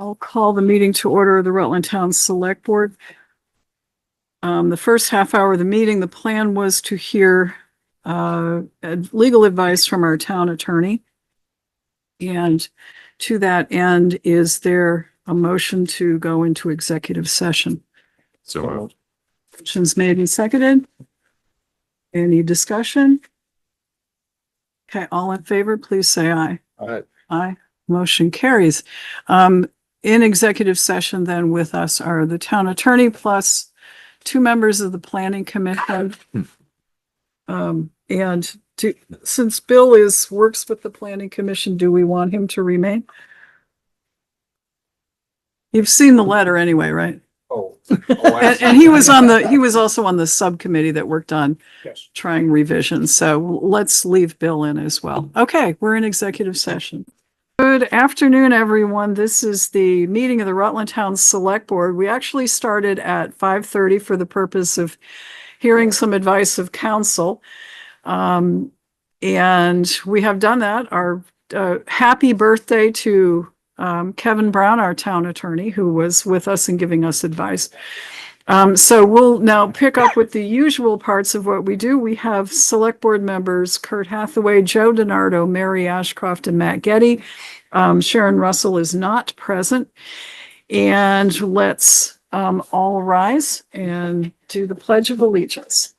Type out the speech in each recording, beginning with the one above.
I'll call the meeting to order of the Rutland Town Select Board. The first half hour of the meeting, the plan was to hear legal advice from our town attorney. And to that end, is there a motion to go into executive session? So Motion's made and seconded. Any discussion? Okay, all in favor, please say aye. Aye. Aye. Motion carries. In executive session then with us are the town attorney plus two members of the planning commission. Since Bill works with the planning commission, do we want him to remain? You've seen the letter anyway, right? Oh. And he was also on the subcommittee that worked on Yes. trying revisions. So let's leave Bill in as well. Okay, we're in executive session. Good afternoon, everyone. This is the meeting of the Rutland Town Select Board. We actually started at 5:30 for the purpose of hearing some advice of counsel. And we have done that. Our happy birthday to Kevin Brown, our town attorney, who was with us and giving us advice. So we'll now pick up with the usual parts of what we do. We have select board members, Kurt Hathaway, Joe Denardo, Mary Ashcroft, and Matt Getty. Sharon Russell is not present. And let's all rise and do the Pledge of Allegiance.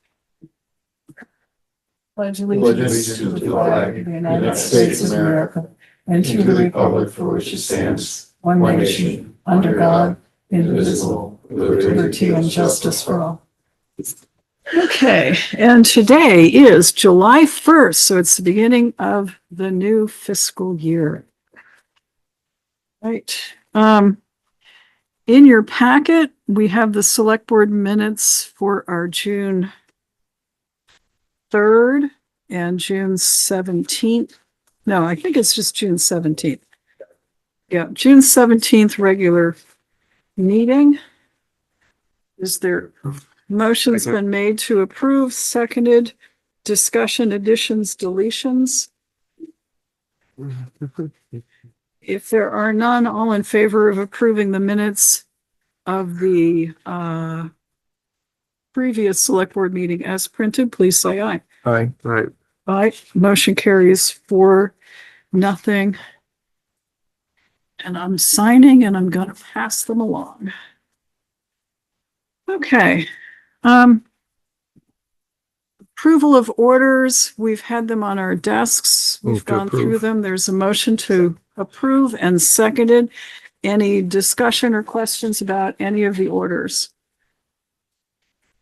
Pledge allegiance to the flag of the United States of America and to the republic for which it stands, one nation, under God, indivisible, with liberty and justice for all. Okay, and today is July 1st, so it's the beginning of the new fiscal year. Right. In your packet, we have the select board minutes for our June 3rd and June 17th. No, I think it's just June 17th. Yeah, June 17th regular meeting. Is there motion's been made to approve, seconded, discussion, additions, deletions? If there are none, all in favor of approving the minutes of the previous select board meeting as printed, please say aye. Aye. Aye. Aye. Motion carries 4-0. And I'm signing and I'm going to pass them along. Okay. Approval of orders. We've had them on our desks. We've gone through them. There's a motion to approve and seconded. Any discussion or questions about any of the orders?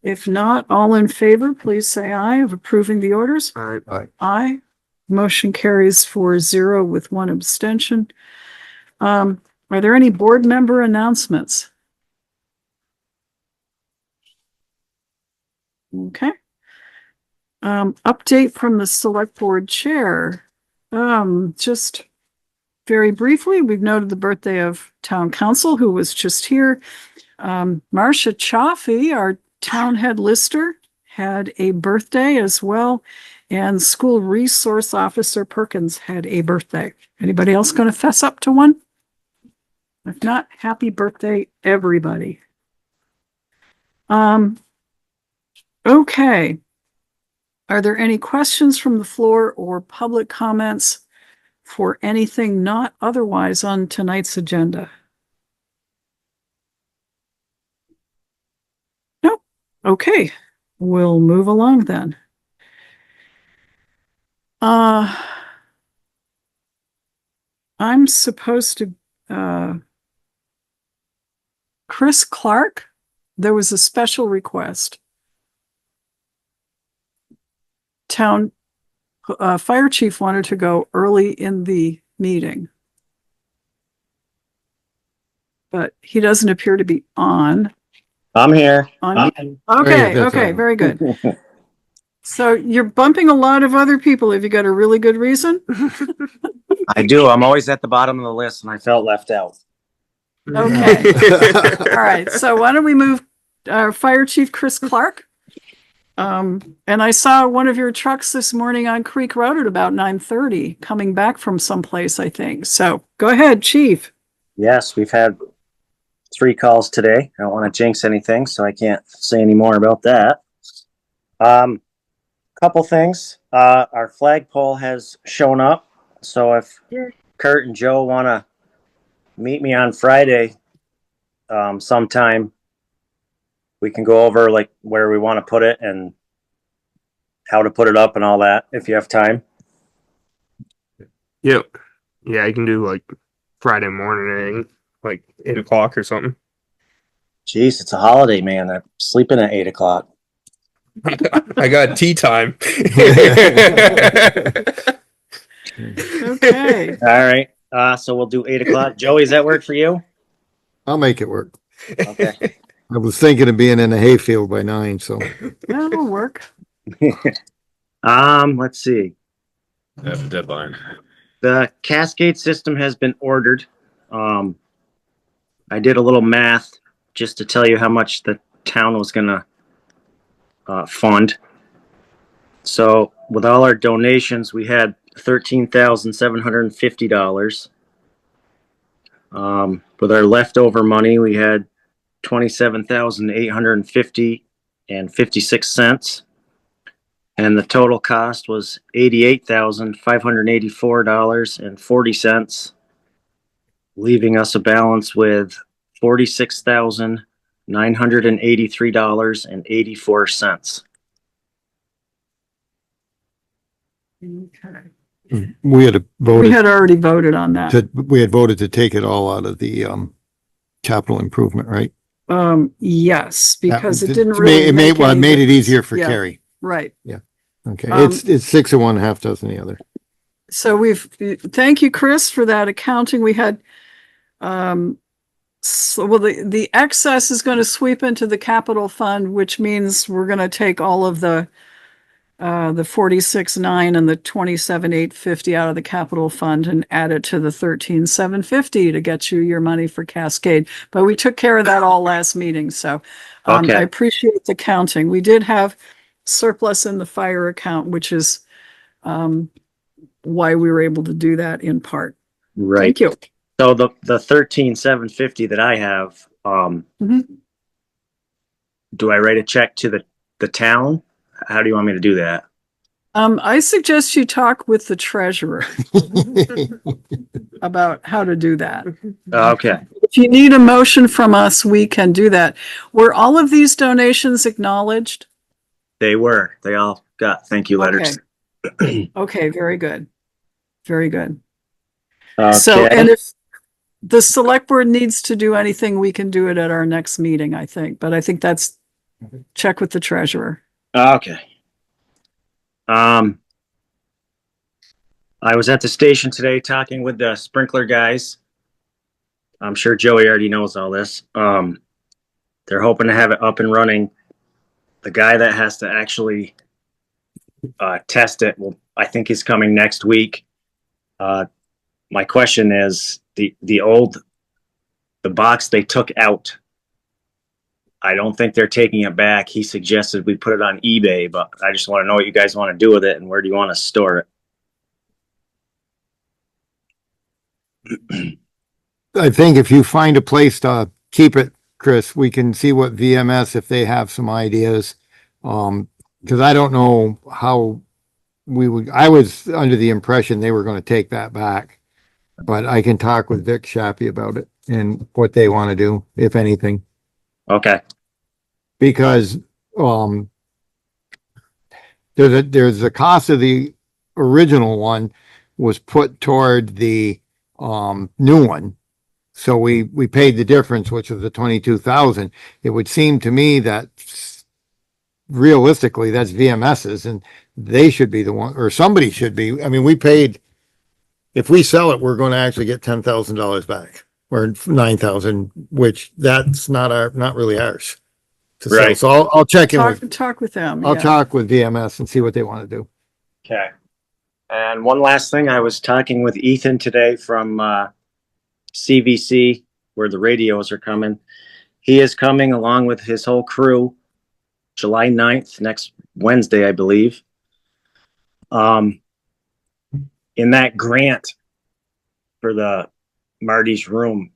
If not, all in favor, please say aye of approving the orders. Aye. Aye. Aye. Motion carries 4-0 with one abstention. Are there any board member announcements? Okay. Update from the select board chair. Just very briefly, we've noted the birthday of town council, who was just here. Marcia Chioffi, our town head lister, had a birthday as well. And school resource officer Perkins had a birthday. Anybody else going to fess up to one? If not, happy birthday, everybody. Okay. Are there any questions from the floor or public comments for anything not otherwise on tonight's agenda? Nope. Okay. We'll move along then. I'm supposed to, Chris Clark, there was a special request. Town fire chief wanted to go early in the meeting, but he doesn't appear to be on. I'm here. Okay, very good. So you're bumping a lot of other people. Have you got a really good reason? I do. I'm always at the bottom of the list and I felt left out. Okay. All right. So why don't we move our fire chief, Chris Clark? And I saw one of your trucks this morning on Creek Road at about 9:30 coming back from someplace, I think. So go ahead, chief. Yes, we've had 3 calls today. I don't want to jinx anything, so I can't say any more about that. Couple things. Our flagpole has shown up. So if Kurt and Joe want to meet me on Friday, sometime, we can go over like where we want to put it and how to put it up and all that if you have time. Yep. Yeah, I can do like Friday morning, like 8 o'clock or something. Jeez, it's a holiday, man. I'm sleeping at 8 o'clock. I got tea time. Okay. All right. So we'll do 8 o'clock. Joey, does that work for you? I'll make it work. Okay. I was thinking of being in the hayfield by 9, so. That'll work. Let's see. I have a deadline. The Cascade system has been ordered. I did a little math just to tell you how much the town was gonna fund. So with all our donations, we had $13,750. With our leftover money, we had 27,850 and 56 cents. And the total cost was $88,584.40, leaving us a balance with $46,983.84. Okay. We had We voted had already voted on that. to take it all out of the, capital improvement, right? Yes, because it That- didn't really It make any made it difference. easier for Yeah. Kari. Right. Okay, Um, it's 6 of one, half dozen the other. So thank you, Chris, for that accounting. We had, the excess is going to sweep into the capital fund, which means we're going to take all of the 46,900 and the 27,850 out of the capital fund and add it to the 13,750 to get you your money for Cascade. But we took care of that all last meeting, so Okay. I appreciate the counting. We did have surplus in the fire account, which is why we were able to do that in part. Right. Thank you. So the 13,750 that I have, Mhm. do I write a check to the town? How do you want me to do that? I suggest you talk with the treasurer about how to do that. Okay. If you need a motion from us, we can do that. Were all of these donations acknowledged? They all got thank you letters. Okay, very good. Very good. Okay. So, and if the select board needs to do anything, we can do it at our next meeting, I think. But I think that's, check with the treasurer. Okay. I was at the station today talking with the sprinkler guys. I'm sure Joey already knows all this. They're hoping to have it up and running. The guy that has to actually test it, well, I think he's coming next week. My question is the box they took out. I don't think they're taking it back. He suggested we put it on eBay, but I just want to know what you guys want to do with it and where do you want to store it? I think if you find a place to keep it, Chris, we can see what VMS, if they have some ideas. Cause I don't know how I was under the impression they were gonna take that back. But I can talk with Vic Shappy about it and what they want to do, if anything. Okay. Because, there's the cost of the original one was put toward the, new one. So we paid the difference, which was the 22,000. It would seem to me that realistically, that's VMS's and they should be the one, or somebody should be. I mean, we paid, if we sell it, we're going to actually get $10,000 back or 9,000, which that's not really ours to sell. Right. So I'll check in with, Talk with them. I'll yeah. talk with VMS and see what they want to do. Okay. And one last thing, I was talking with Ethan today from CVC, where the radios are coming. He is coming along with his whole crew July 9th, next Wednesday, I believe. In that grant for the Marty's room,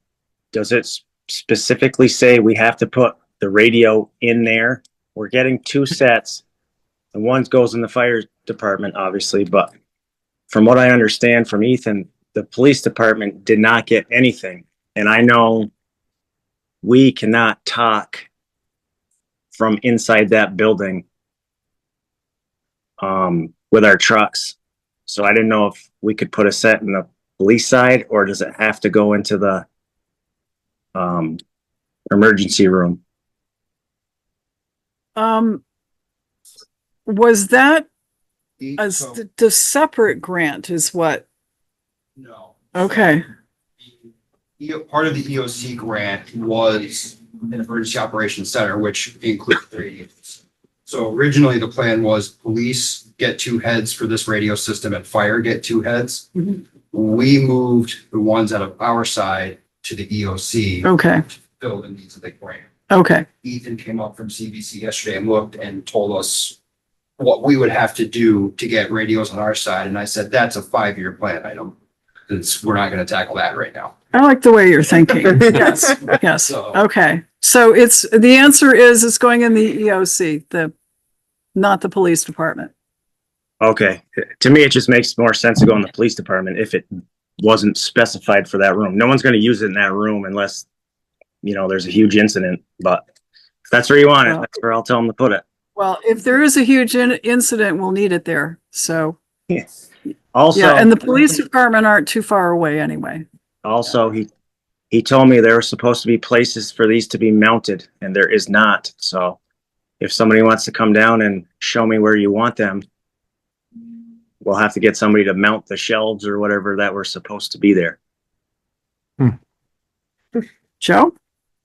does it specifically say we have to put the radio in there? We're getting 2 sets. And one goes in the fire department, obviously, but from what I understand from Ethan, the police department did not get anything. And I know we cannot talk from inside that building with our trucks. So I didn't know if we could put a set in the police side, or does it have to go into the emergency room? Was that So, the separate grant is what? no. Okay. Part of the EOC grant was an emergency operations center, which includes radios. So originally the plan was police get 2 heads for this radio system and fire get 2 heads. Mhm. We moved the ones out of our side to the EOC. Okay. To fill the needs of the grant. Okay. Ethan came up from CBC yesterday and looked and told us what we would have to do to get radios on our side. And I said, that's a 5-year plan item. We're not going to tackle that right now. I like the way you're thinking. Yes. Yes. So- Okay. So the answer is it's going in the EOC, not the police department. Okay. To me, it just makes more sense to go in the police department if it wasn't specified for that room. No one's going to use it in that room unless, there's a huge incident. But if that's where you want it, Well- that's where I'll tell them to put it. Well, if there is a huge incident, we'll need it there. So, Also, yeah, and the police department aren't too far away anyway. Also, he told me there were supposed to be places for these to be mounted, and there is not. So if somebody wants to come down and show me where you want them, we'll have to get somebody to mount the shelves or whatever that were supposed to be there. Joe?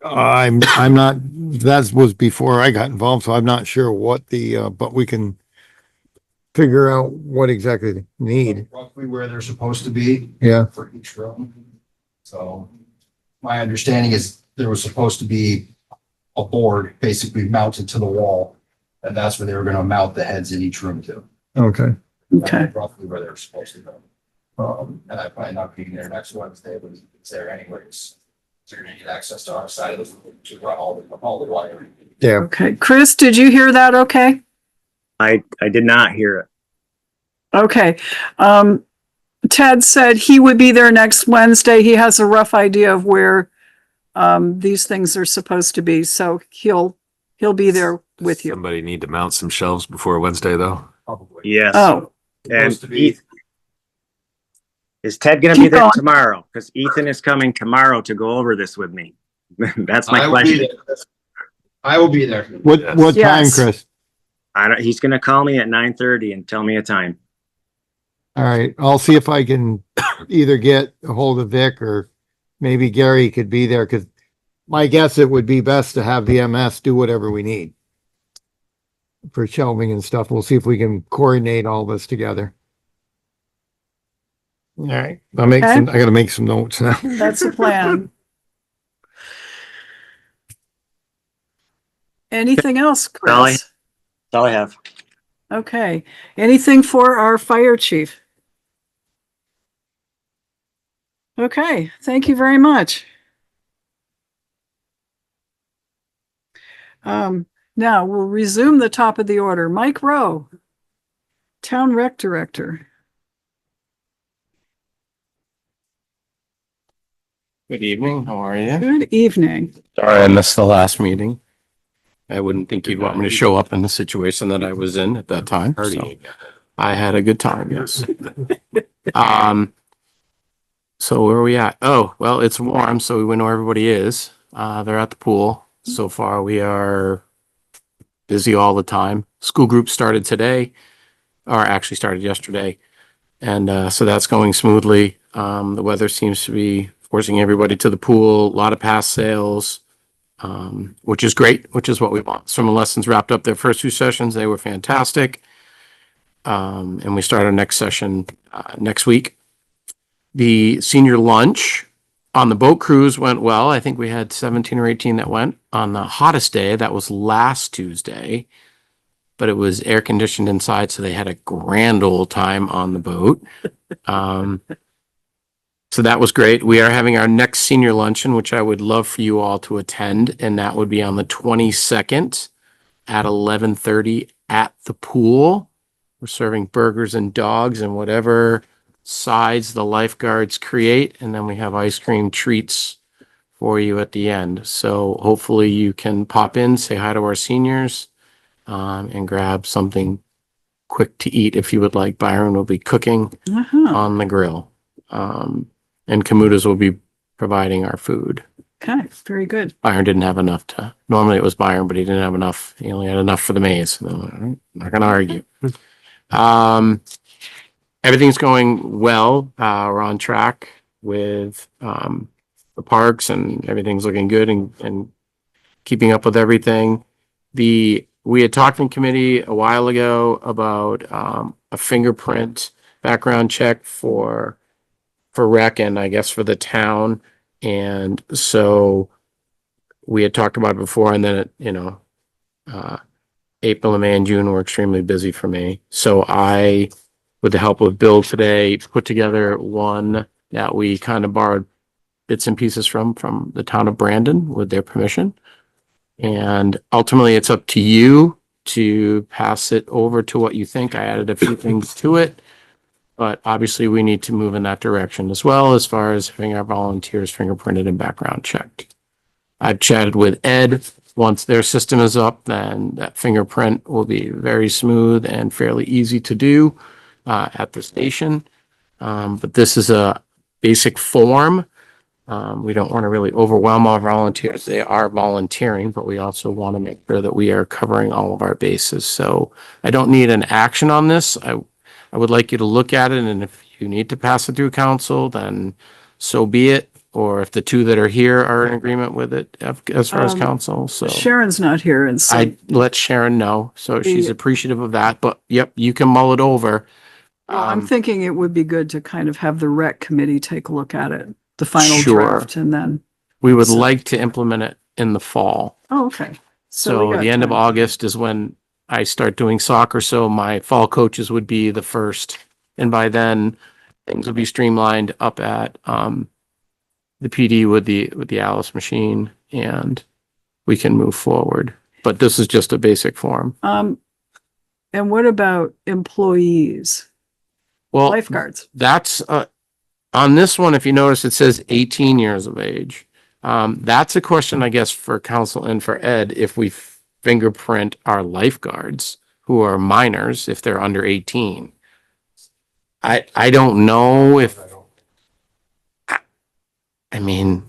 I'm not, that was before I got involved, so I'm not sure what but we can figure out what exactly they need. Roughly where they're supposed to be. Yeah. For each room. So my understanding is there was supposed to be a board basically mounted to the wall. And that's where they were gonna mount the heads in each room to. Okay. Okay. Roughly where they're supposed to go. And I plan on being there next Wednesday, but it's there anyways. So you're gonna get access to our side of the, to run all the wiring. Yeah. Okay. Chris, did you hear that? Okay. I did not hear it. Okay. Ted said he would be there next Wednesday. He has a rough idea of where these things are supposed to be. So he'll be there with you. Somebody need to mount some shelves before Wednesday, though. Probably. Yes. Oh, And Supposed to be. is Ted going to be Keep there going. tomorrow? Because Ethan is coming tomorrow to go over this with me. That's my I will be question. there. I will be there. What time, Yes. Chris? He's going to call me at 9:30 and tell me a time. All right, I'll see if I can either get a hold of Vic or maybe Gary could be there, because my guess it would be best to have the MS do whatever we need for shelving and stuff. We'll see if we can coordinate all this together. All right, I gotta make some notes now. that's the plan. Anything else, Dolly? Chris? That's all I have. Okay. Anything for our fire chief? Okay, thank you very much. Now we'll resume the top of the order. Mike Rowe, Town Rec Director. Good evening. How are you? Good evening. Sorry I missed the last meeting. I wouldn't think you'd want me to show up in the situation that I was in at that time. So I had a good time, yes. So where are we at? Oh, well, it's warm, so we know where everybody is. They're at the pool. So far, we are busy all the time. School group started today, or actually started yesterday. And so that's going smoothly. The weather seems to be forcing everybody to the pool, a lot of pass sales, which is great, which is what we want. Swim lessons wrapped up their first 2 sessions. They were fantastic. And we start our next session next week. The senior lunch on the boat cruise went well. I think we had 17 or 18 that went. On the hottest day, that was last Tuesday, but it was air conditioned inside, so they had a grand old time on the boat. So that was great. We are having our next senior luncheon, which I would love for you all to attend, and that would be on the 22nd at 11:30 at the pool. We're serving burgers and dogs and whatever sides the lifeguards create, and then we have ice cream treats for you at the end. So hopefully you can pop in, say hi to our seniors, and grab something quick to eat if you would like. Byron will be cooking Uh-huh. on the grill. And Kamuta's will be providing our food. Okay, very good. Byron didn't have enough to, normally it was Byron, but he didn't have enough. He only had enough for the maize. So, all right, not gonna argue. Everything's going well. We're on track with, the parks, and everything's looking good and keeping up with everything. We had talked in committee a while ago about, a fingerprint background check for rec and I guess for the town. And so we had talked about it before, and then April and May and June were extremely busy for me. So I, with the help of Bill today, put together one that we kind of borrowed bits and pieces from the town of Brandon with their permission. And ultimately it's up to you to pass it over to what you think. I added a few things to it. But obviously we need to move in that direction as well, as far as having our volunteers fingerprinted and background checked. I've chatted with Ed. Once their system is up, then that fingerprint will be very smooth and fairly easy to do at the station. But this is a basic form. We don't want to really overwhelm our volunteers. They are volunteering, but we also want to make sure that we are covering all of our bases. So I don't need an action on this. I would like you to look at it, and if you need to pass it through council, then so be it. Or if the two that are here are in agreement with it as far as council, so. Sharon's not here, and so I let Sharon know, so she's appreciative of that, but yep, you can mull it over. I'm thinking it would be good to kind of have the rec committee take a look at it, the final Sure. draft, and then, We would like to implement it in the fall. oh, okay. we So got the end of time. August is when I start doing soccer, so my fall coaches would be the first. And by then, things will be streamlined up at the PD with the Alice machine, and we can move forward. But this is just a basic form. And what about employees, Well, lifeguards? that's on this one, if you notice, it says 18 years of age. That's a question, I guess, for council and for Ed, if we fingerprint our lifeguards who are minors, if they're under 18. I don't know if, I mean,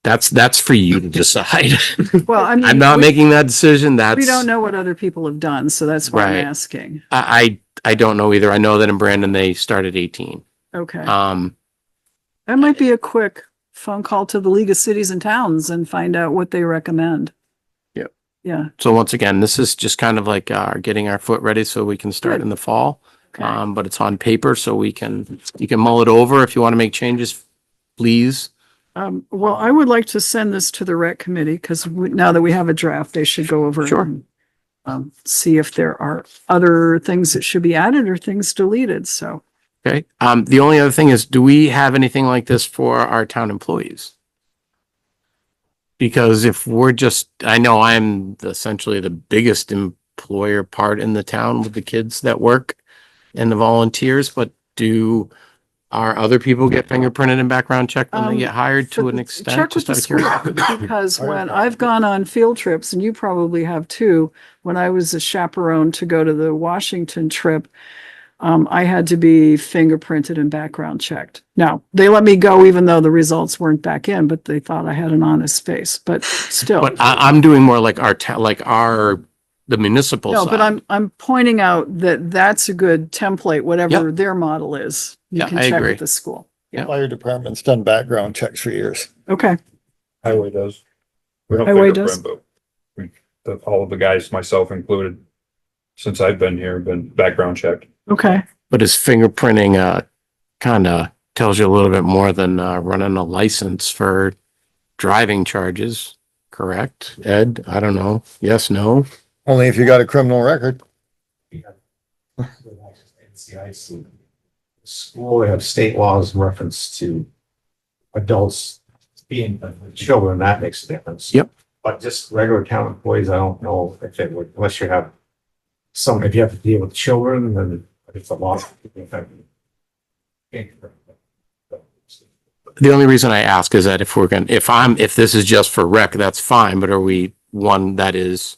that's for you to decide. Well, I mean, I'm not making that decision. That's, we don't know what other people have done, so that's why Right. I'm asking. I don't know either. I know that in Brandon, they started 18. Okay. Um, That might be a quick phone call to the League of Cities and Towns and find out what they recommend. Yep. Yeah. so once again, this is just kind of like getting our foot ready so we can start Good. in the fall. Okay. But it's on paper, so you can mull it over. If you want to make changes, please. Well, I would like to send this to the rec committee because now that we have a draft, they should go over it Sure. and see if there are other things that should be added or things deleted. So Okay. The only other thing is, do we have anything like this for our town employees? Because if we're just, I know I'm essentially the biggest employer part in the town with the kids that work and the volunteers, but do our other people get fingerprinted and background checked when they get hired to an extent? check with Just the out of school, curiosity. because when I've gone on field trips, and you probably have too, when I was a chaperone to go to the Washington trip, I had to be fingerprinted and background checked. Now, they let me go even though the results weren't back in, but they thought I had an honest face, but still. But I'm doing more like the municipal No, side. but I'm pointing out that that's a good template, whatever their model is. You Yeah, can I check agree. with the school. Fire department's done background checks for years. Okay, Highway does. We don't Highway fingerprint, but all of the guys, myself included, since I've been here, have been background checked. okay. But his fingerprinting kind of tells you a little bit more than running a license for driving charges, correct? Ed, I don't know. Yes, no? Only if you got a criminal record. school, they have state laws in reference to adults being children, that makes a difference. Yep. But just regular town employees, I don't know if it would, unless you have if you have to deal with children, then it's a lot. The only reason I ask is that if this is just for rec, that's fine, but are we one that is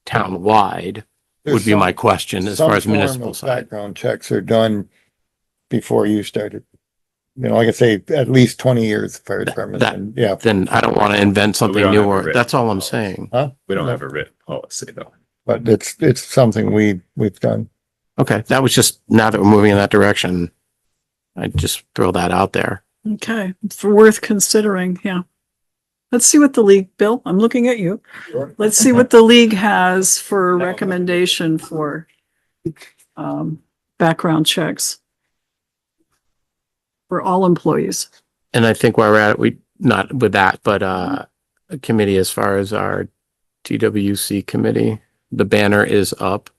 town-wide would be my question as far as Some form municipal of side. background checks are done before you started. You know, like I say, at least 20 years fire department. that- and, yeah. Then I don't want to invent something don't new have a or written that's all I'm policy. saying. We don't have a written policy though. But it's something we've done. Okay, that was just, now that we're moving in that direction, I'd just throw that out there. Okay, for worth considering, yeah. Let's see what the league, Bill, I'm looking at you. Let's see what the league has for recommendation for background checks for all employees. And I think while we're at it, we, not with that, but a committee as far as our TWC committee, the banner is up.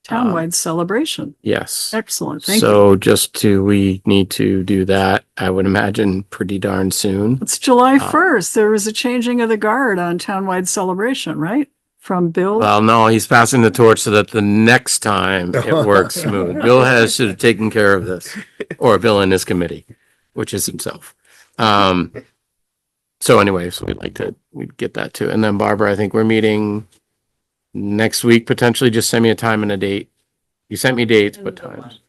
Townwide celebration. Yes. Excellent, thank you. So we need to do that, I would imagine, pretty darn soon. It's July 1st. There was a changing of the guard on townwide celebration, right? From Bill. Well, no, he's passing the torch so that the next time it works smooth. Bill should have taken care of this, or Bill and his committee, which is himself. So anyways, we'd get that too. And then Barbara, I think we're meeting next week, potentially. Just send me a time and a date. You sent me dates, but times.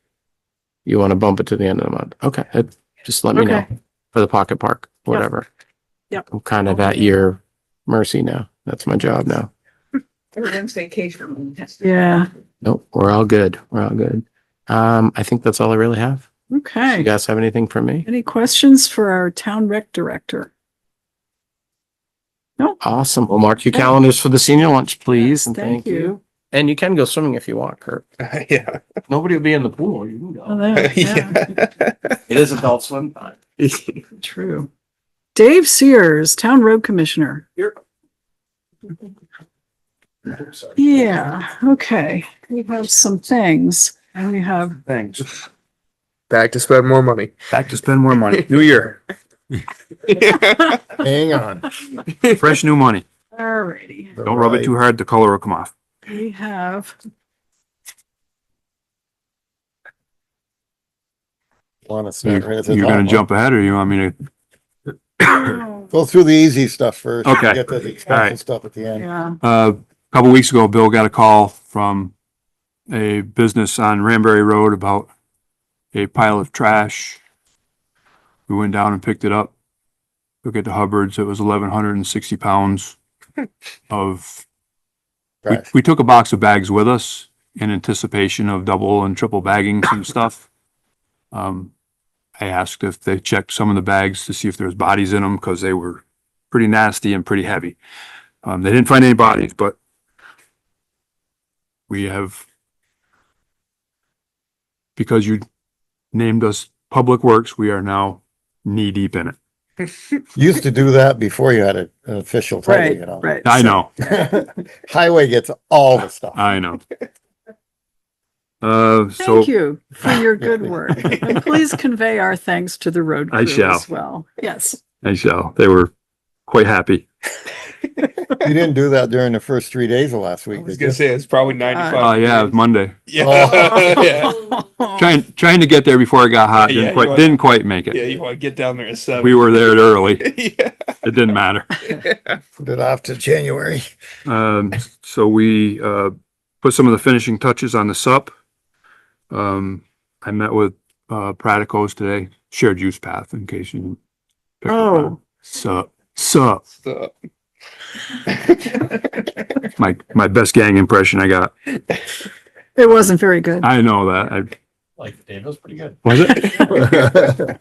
You want to bump it to the end of the month? Okay, just let me know Okay. for the pocket park, whatever. Yep. I'm kind of at your mercy now. That's my job now. Everyone's vacation. Yeah, Nope, we're all good. We're all good. I think that's all I really have. You okay. guys have anything for me? Any questions for our town rec director? Awesome. Well, mark your calendars for the senior lunch, please. And Thank thank you. And you can go swimming if you want, Kurt. Yeah. Nobody will be in the pool. You can Oh, go. there, yeah, It is adult swim time. true. Dave Sears, Town Road Commissioner. Yeah, okay. We have some things and we have, Thanks. Back to spend more money. Back to spend more money. New year, Hang on. fresh new money. alrighty, Don't rub it too hard, the color will come off. we have, Want to start right at the You're top, gonna huh? jump ahead or you want me to? Go through the easy stuff first. Okay. Get to the All expensive right. stuff at the end. yeah, A couple weeks ago, Bill got a call from a business on Ranbury Road about a pile of trash. We went down and picked it up. Took it to Hubbard's. It was 1,160 pounds of, Trash. we took a box of bags with us in anticipation of double and triple bagging some stuff. I asked if they checked some of the bags to see if there was bodies in them because they were pretty nasty and pretty heavy. They didn't find any bodies, but we have, because you named us Public Works, we are now knee deep in it. Used to do that before you had an official title, right, you know. right. I know, Highway gets all the stuff. I know. Thank So you for your good work. And please convey our thanks to the road I crew shall. as well. Yes. I shall, they were quite happy. You didn't do that during the first 3 days of last week, did you? say it's probably 95. Yeah, it was Monday. Yeah. Trying to get there before it got hot. Didn't quite make it. you want to get down there at 7. We were there early. Yeah. It didn't matter. Put it off to January. So we, put some of the finishing touches on the sup. I met with, Praticos today, shared use path in case you. picked up on it. Oh, Sup. My best gang impression I got. it wasn't very good. I know that. Like Dave was pretty good. Was it?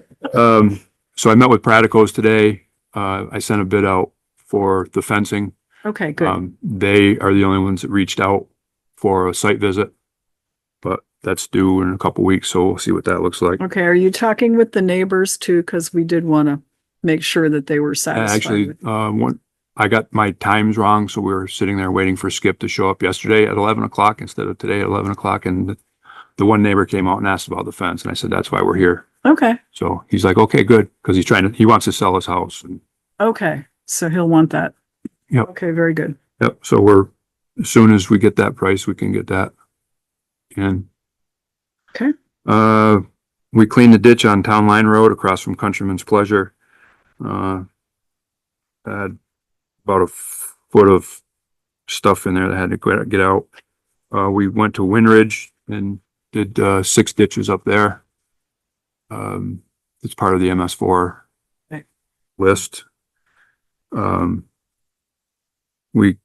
So I met with Praticos today. I sent a bid out for the fencing. Okay, good. They are the only ones that reached out for a site visit. But that's due in a couple weeks, so we'll see what that looks like. Okay, are you talking with the neighbors too? Because we did want to make sure that they were satisfied. Actually, with- I got my times wrong, so we were sitting there waiting for Skip to show up yesterday at 11 o'clock instead of today at 11 o'clock, and the one neighbor came out and asked about the fence, and I said, that's why we're here. Okay, So he's like, okay, good, because he wants to sell his house. And, okay, so he'll want that. Yep. Okay, very good. yep, so as soon as we get that price, we can get that. And Okay. we cleaned the ditch on Town Line Road across from Countryman's Pleasure. Had about a foot of stuff in there that had to get out. We went to Winridge and did 6 ditches up there. It's part of the MS4 Okay. list. We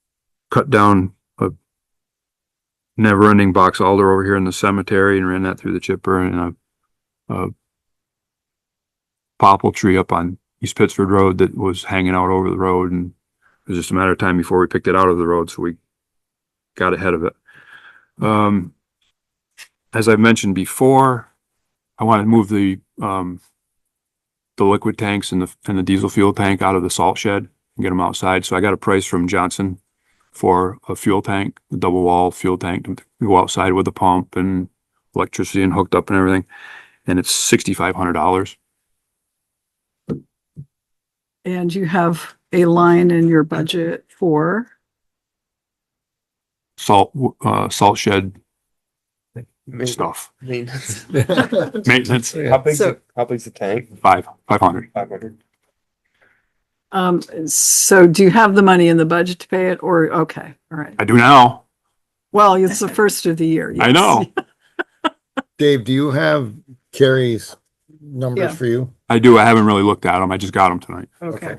cut down a never-ending box alder over here in the cemetery and ran that through the chipper, and a popple tree up on East Pittsford Road that was hanging out over the road, and it was just a matter of time before we picked it out of the road, so we got ahead of it. As I mentioned before, I want to move the liquid tanks and the diesel fuel tank out of the salt shed and get them outside. So I got a price from Johnson for a fuel tank, a double wall fuel tank to go outside with a pump and electricity and hooked up and everything. And it's $6,500. And you have a line in your budget for, Salt shed stuff. Maintenance. Maintenance, How big's So- the tank? 500. 500. so do you have the money in the budget to pay it, or, okay, all right. I do now. Well, it's the first of the year. I yes. know. Dave, do you have Kari's numbers Yeah. for you? I do. I haven't really looked at them. I just got them tonight. Okay,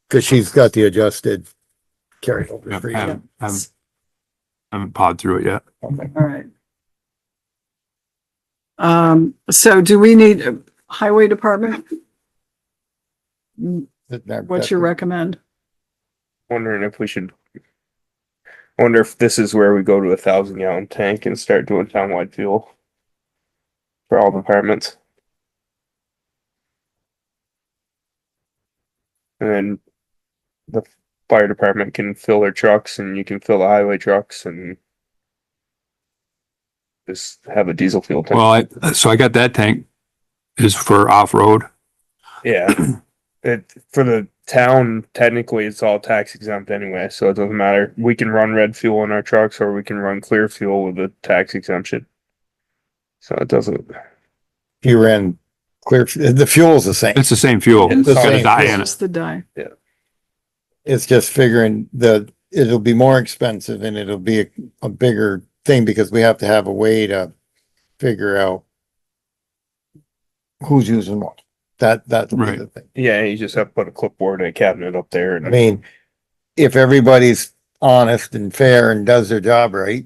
Cause she's got the adjusted carryover Yep, for I you. haven't pawed through it yet. all right. So do we need a highway department? What's your recommend? Wondering if we should. Wonder if this is where we go to a 1,000-gallon tank and start doing townwide fuel for all departments. And then the fire department can fill their trucks and you can fill the highway trucks and just have a diesel fuel tank. Well, so I got that tank is for off-road. Yeah. For the town, technically it's all tax exempt anyway, so it doesn't matter. We can run red fuel in our trucks or we can run clear fuel with a tax exemption. So it doesn't. You ran clear, the fuel's the same. It's the same fuel. It's It's got the a same dye fuel. in It's it. the die. It's just figuring it'll be more expensive and it'll be a bigger thing because we have to have a way to figure out who's using what. That's Right. the thing. Yeah, you just have to put a clipboard and a cabinet up there. And I mean, if everybody's honest and fair and does their job right,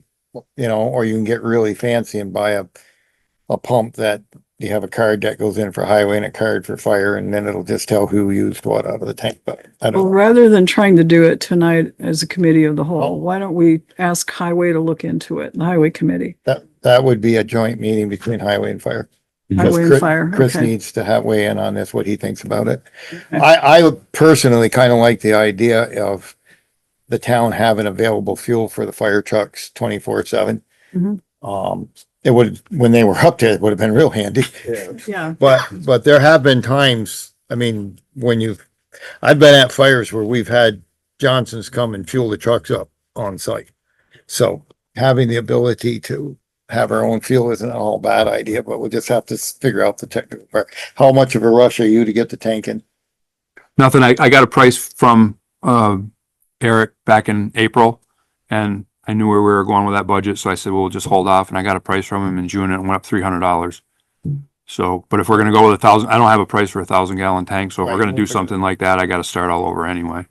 or you can get really fancy and buy a pump that you have a card that goes in for highway and a card for fire, and then it'll just tell who used what out of the tank, but I Well, don't know. rather than trying to do it tonight as a committee of the Oh. whole, why don't we ask highway to look into it, the highway committee? That would be a joint meeting between highway and fire. Because Highway and Chris- fire, Chris okay. needs to have weigh in on this, what he thinks about it. Okay. I personally kind of like the idea of the town having available fuel for the fire trucks 24/7. Mhm. It would, when they were up there, it would have been real handy, Yeah, but there have been times, I mean, I've been at fires where we've had Johnsons come and fuel the trucks up on site. So having the ability to have our own fuel isn't all a bad idea, but we'll just have to figure out the technical part. How much of a rush are you to get the tank in? Nothing. I got a price from Eric back in April, and I knew where we were going with that budget, so I said, well, we'll just hold off, and I got a price from him in June, and it went up $300. So, but if we're gonna go with 1,000, I don't have a price for a 1,000-gallon tank, so if we're Right. gonna do something like that, I gotta start all over anyway.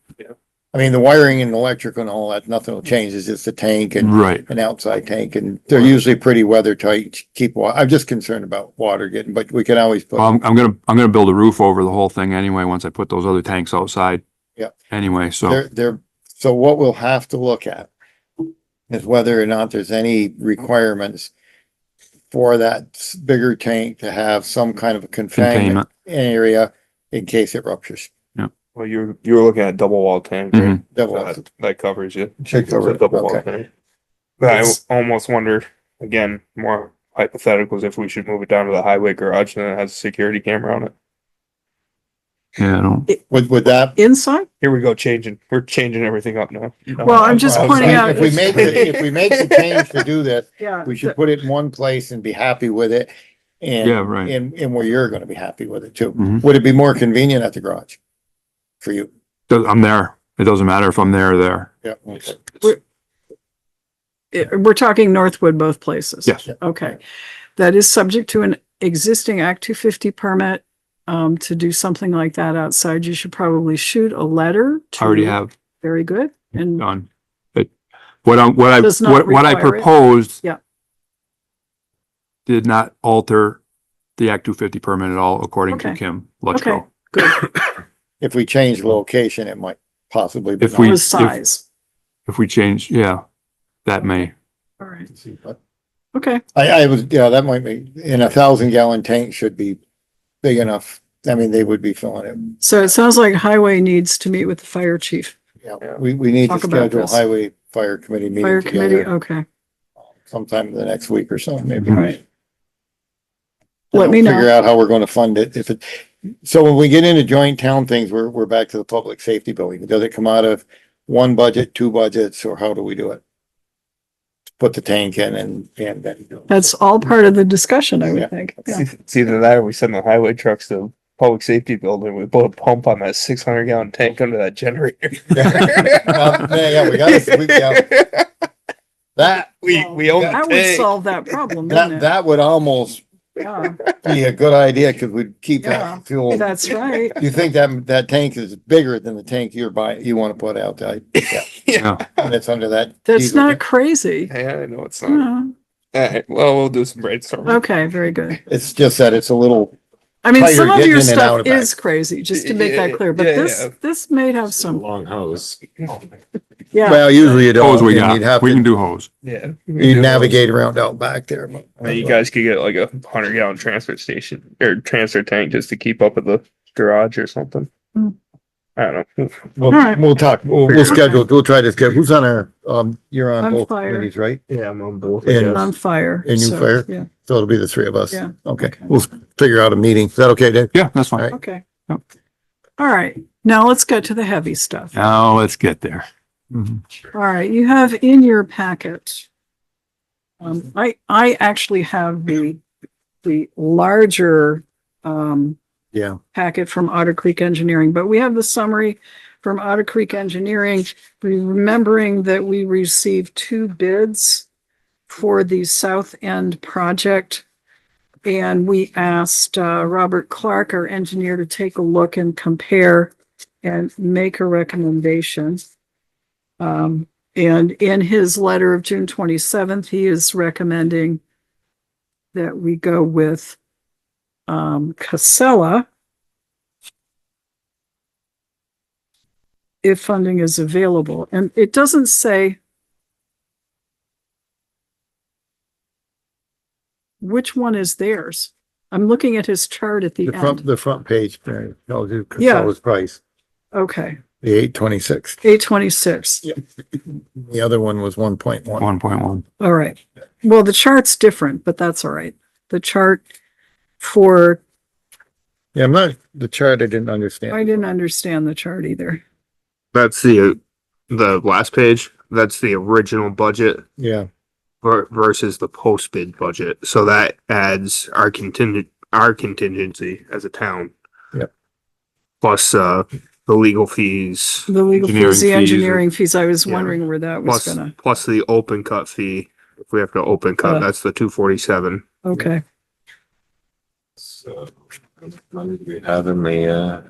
I mean, the wiring and electrical and all that, nothing will change. It's just a tank and Right. an outside tank, and they're usually pretty weather tight. I'm just concerned about water getting, but we can always put. Well, I'm gonna build a roof over the whole thing anyway, once I put those other tanks outside. Yeah. Anyway, so, So what we'll have to look at is whether or not there's any requirements for that bigger tank to have some kind of a containment containment. area in case it ruptures. well, you were looking at double wall tank, right? Mhm. Double- That covers you. Should cover it, Double wall okay. tank. But I almost wonder again more hypotheticals if we should move it down to the highway garage and then it has a security camera on it. Yeah, I don't, Would that? Inside? Here we go we're changing everything up now. Well, I'm just Well, pointing if out. If we make, if we make the change to do this, Yeah. we should put it in one place and be happy with it. And, Yeah, right. and where you're gonna be happy with it too. Mhm. Would it be more convenient at the garage? For you? I'm there. It doesn't matter if I'm there or there. Yeah. We're talking Northwood, both places. Yes. Okay. That is subject to an existing Act 250 permit. To do something like that outside, you should probably shoot a letter. I already to- have Very good. And done. But what I Does not what I require it. proposed. Yeah. Did not alter the Act 250 permit at all, according to Okay. Kim. Let's Okay. go. Good. If we change the location, it might possibly. be If we- The size. If we change, yeah, that may. All right. not. Okay. I was, yeah, that might be, and 1,000-gallon tank should be big enough. I mean, they would be filling it. So it sounds like highway needs to meet with the fire chief. Yeah, we need to Talk about schedule a this. highway fire committee meeting Fire committee. together Okay. sometime in the next week or so, maybe. All right. And Let me we'll Figure know. out how we're gonna fund it. If it, so when we get into joint town things, we're back to the public safety building. Does it come out of one budget, two budgets, or how do we do it? Put the tank in and then. That's all part of the discussion, I Yeah. would think. Yeah. It's either that or we send the highway trucks to public safety building. We put a pump on that 600-gallon tank under that generator. Yeah, we gotta, that, we own the That would tank. solve that problem, wouldn't it? that would almost Yeah, be a good idea, cause we'd keep Yeah. that fuel. that's right. You think that tank is bigger than the tank you wanna put out there? Yeah. Yeah. And it's under that. That's diesel not tank. crazy. Yeah, I know it's not. Yeah. All right, well, we'll do some brainstorming. Okay, very good. It's just that it's a little, I mean, Tighter some of getting your in and out stuff of that. is crazy, just to make that Yeah, clear, but yeah, this, yeah. this may have some, Long hose. yeah. well, usually you don't. Hose we and got. you'd have We to- can do hose. Yeah. You navigate around out back there. You guys could get like a 100-gallon transfer station or transfer tank just to keep up with the garage or something. Hmm. I don't know. We'll, All right. we'll talk, we'll schedule, we'll try to schedule, who's on our, you're on I'm both fire. committees, right? Yeah, I'm on both. And- On fire. And you so, fire? Yeah, So it'll be the three of us. Yeah. Okay, Okay. we'll figure out a meeting. Is that okay, Dave? Yeah, that's fine. All right. okay. Yep. All right, now let's get to the heavy stuff. Now let's get there. Mhm. All right, you have in your packet. I actually have the larger, Yeah. packet from Otter Creek Engineering, but we have the summary from Otter Creek Engineering, remembering that we received 2 bids for the South End project. And we asked Robert Clark, our engineer, to take a look and compare and make a recommendation. And in his letter of June 27th, he is recommending that we go with Casella if funding is available. And it doesn't say which one is theirs. I'm looking at his chart at the end. The front page, Mary, tells you Yeah. Casella's price, Okay, the 826. 826. The other one was 1.1. 1.1. All right. Well, the chart's different, but that's all right. The chart for, Yeah, I'm not, the chart I didn't understand. I didn't understand the chart either. That's the last page. That's the original budget Yeah, versus the post bid budget. So that adds our contingency as a town. Yep. Plus the legal fees. The legal Engineering fees, the fees. engineering fees, I was Yeah. wondering where that was Plus, gonna, plus the open cut fee. If we have to open cut, that's the 247. okay. So, money do we have in the,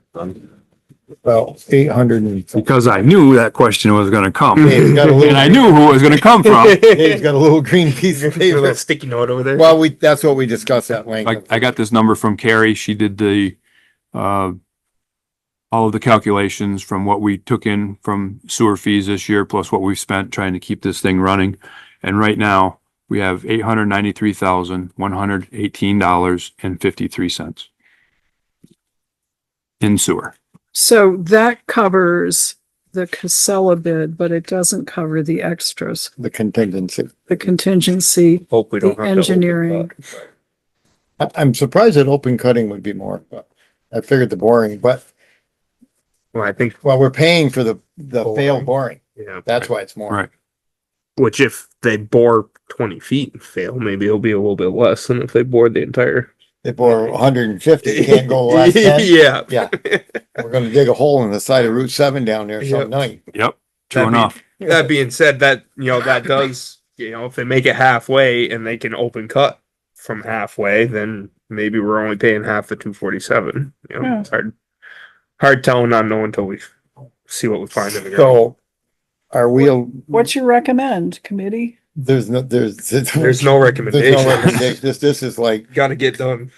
well, 800 and. Because I knew that question was gonna come. Dave's got a little- And I knew who it was gonna come from. Dave's got a little green piece of paper. sticky note over there. Well, that's what we discussed at length. I got this number from Kari. She did the, all of the calculations from what we took in from sewer fees this year, plus what we've spent trying to keep this thing running. And right now, we have $893,118.53 in sewer. So that covers the Casella bid, but it doesn't cover the extras, The contingency. the contingency. Hope we don't The have to open engineering. cut. I'm surprised that open cutting would be more, but I figured the boring, but, Well, I think, well, we're paying for the Boring. failed boring. yeah. That's why it's more. Right. Which if they bore 20 feet and fail, maybe it'll be a little bit less than if they bored the entire. They bore 150, can't go less than. Yeah. Yeah. We're gonna dig a hole in the side of Route 7 down there some Yep. night. Yep, true That being- enough. That being said, that, that does, if they make it halfway and they can open cut from halfway, then maybe we're only paying half the 247. Yeah. It's hard telling, not knowing until we see what we find in the ground. So are we, What you recommend, committee? there's no There's no recommendation. There's no recommendation. This is like, Got to get done.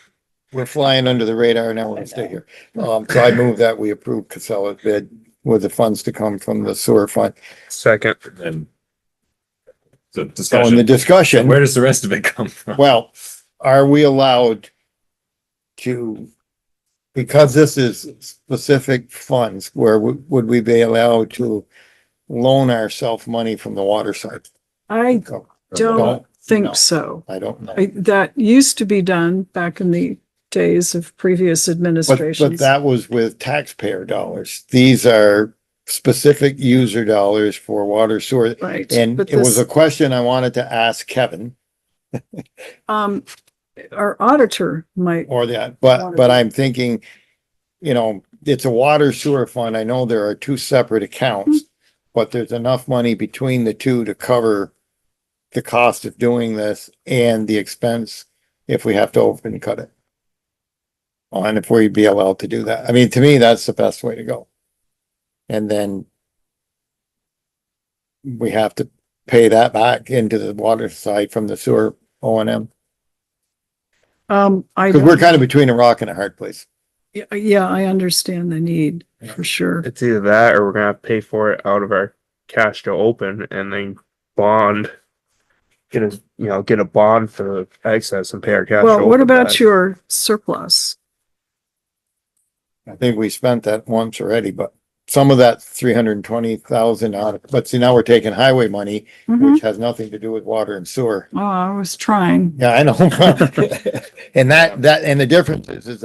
we're flying under the radar, now we're gonna stay here. So I move that we approve Casella's bid with the funds to come from the sewer fund. Second. And the So in the discussion, discussion, where does the rest of it come from? well, are we allowed to, because this is specific funds, where would we be allowed to loan ourselves money from the water side? I don't No. think so. I don't know. That used to be done back in the days of previous But administrations. that was with taxpayer dollars. These are specific user dollars for water sewer. Right. And but it was this, a question I wanted to ask Kevin our auditor might, or that, but I'm thinking, it's a water sewer fund. I know there are two separate accounts, but there's enough money between the two to cover the cost of doing this and the expense if we have to open cut it. And if we'd be allowed to do that. I mean, to me, that's the best way to go. And then we have to pay that back into the water side from the sewer O&M. I Because we're don't, kind of between a rock and a hard place. yeah, I understand the need for sure. It's either that or we're gonna have to pay for it out of our cash to open and then bond. Get a bond for excess and pay our cash. to Well, what open about back. your surplus? I think we spent that once already, but some of that 320,000 out, but see, now we're taking highway money, Mhm. which has nothing to do with water and sewer. Oh, I was trying. Yeah, I know. And and the difference is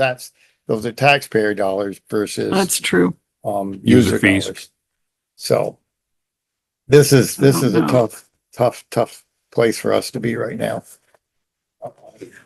those are taxpayer dollars versus, That's true. user User fees. dollars. So this is a know. tough place for us to be right now.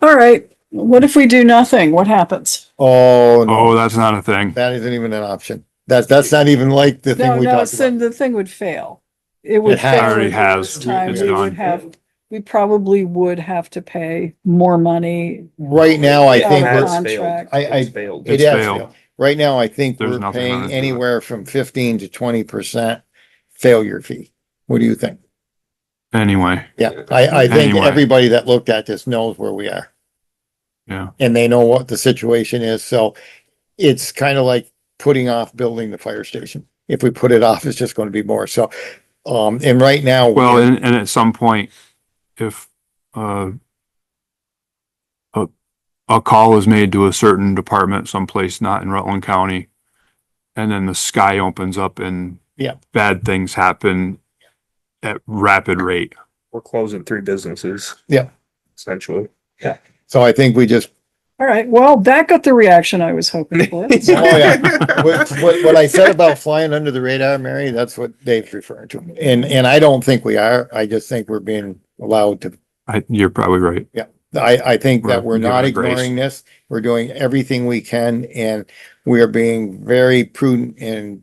All right. What if we do nothing? What happens? Oh, no, Oh, that's not a thing. that isn't even an option. That's not even like the thing No, we no, talked so about. the thing would fail. It would It has. fail. Already at has. this time. It's We would done. have, we probably would have to pay more money. Right now, I Yeah, think it we're, has. contract. It's failed. it It's has failed. failed. Right now, I think There's we're nothing on paying it to it. anywhere from 15 to 20% failure fee. What do you think? Anyway, Yeah, I think Anyway. everybody that looked at this knows where we are yeah. and they know what the situation is. So it's kind of like putting off building the fire station. If we put it off, it's just going to be more. So, and right now. Well, and at some point, if, a call is made to a certain department someplace not in Rutland County, and then the sky opens up and Yeah. bad things happen at rapid rate. We're closing 3 businesses. Yeah. Essentially. So I think we just, All right. Well, that got the reaction I was hoping for. oh yeah. What I said about flying under the radar, Mary, that's what Dave's referring to. And I don't think we are. I just think we're being allowed to. You're probably right. I think that We're we're not given grace. ignoring this. We're doing everything we can and we are being very prudent in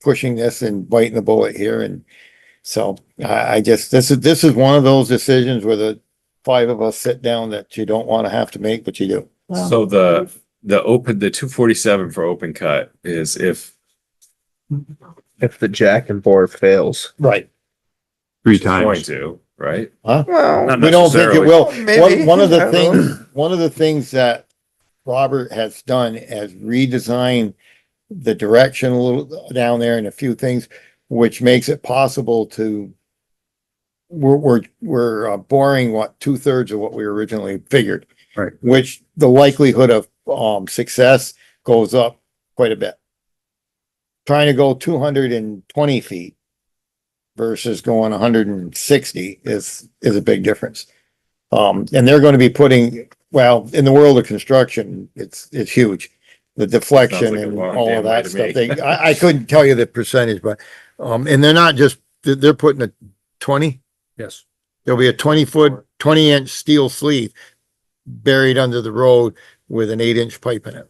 pushing this and biting the bullet here. And so I just, this is one of those decisions where the 5 of us sit down that you don't want to have to make, but you do. Well, So the 247 for open cut is if If the jack and bore fails. Right. 3 it's going times. to, right? Well, Not We don't think it necessarily. will. Maybe. One of I the don't things, one of the things that Robert has done is redesign the direction a little down there and a few things, which makes it possible to. We're boring 2/3 of what we originally figured. Right. Which the likelihood of success goes up quite a bit. trying to go 220 feet versus going 160 is a big difference. And they're going to be putting, well, in the world of construction, it's huge. The deflection Sounds like a and long all damn of way that to stuff. me. I couldn't tell you the percentage, but, and they're not just, they're putting a 20, Yes. there'll be a 20-foot, 20-inch steel sleeve buried under the road with an 8-inch pipe in it.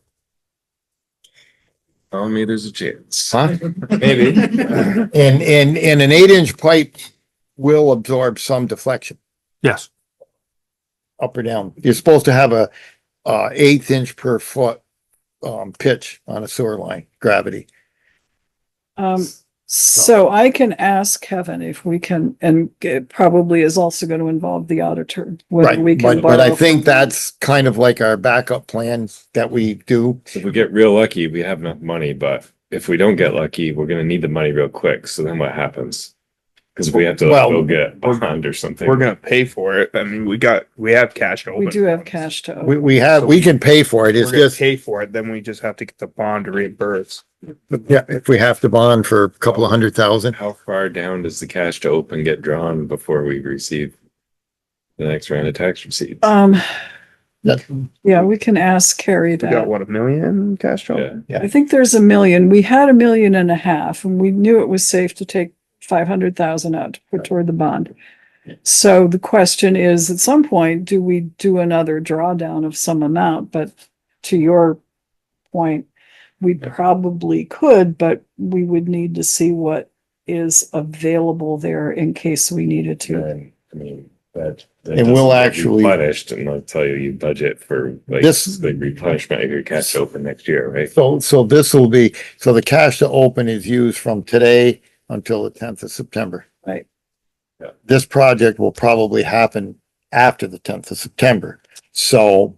Telling me there's a chance. Huh? Maybe. And an 8-inch pipe will absorb some deflection Yes. up or down. You're supposed to have a 1/8 inch per foot pitch on a sewer line, gravity. So I can ask Kevin if we can, and it probably is also going to involve the auditor, whether Right, we can but I borrow think from- that's kind of like our backup plan that we do. If we get real lucky, we have enough money, but if we don't get lucky, we're gonna need the money real quick. So then what happens? Because we have to Well, go get a bond or something. We're gonna pay for it. I mean, we have cash to open. We do have cash to open. We can pay for it. We're It's gonna just, pay for it, then we just have to get the bond to reimburse. yeah, if we have to bond for a couple of $100,000. How far down does the cash to open get drawn before we receive the next round of tax receipts? Yeah, we can ask Kari We got that. what, $1 million cash to open? Yeah. I think there's 1 million. We had 1.5 million and we knew it was safe to take 500,000 out to put toward the bond. So the question is, at some point, do we do another drawdown of some amount? But to your point, we probably could, but we would need to see what is available there in case we needed to. And, I mean, that. And we'll actually- Replenished, and I'll tell you, you budget for like This- the replenishment of your cash to open next year, right? So this will be, so the cash to open is used from today until the 10th of September. Right. Yeah. This project will probably happen after the 10th of September. So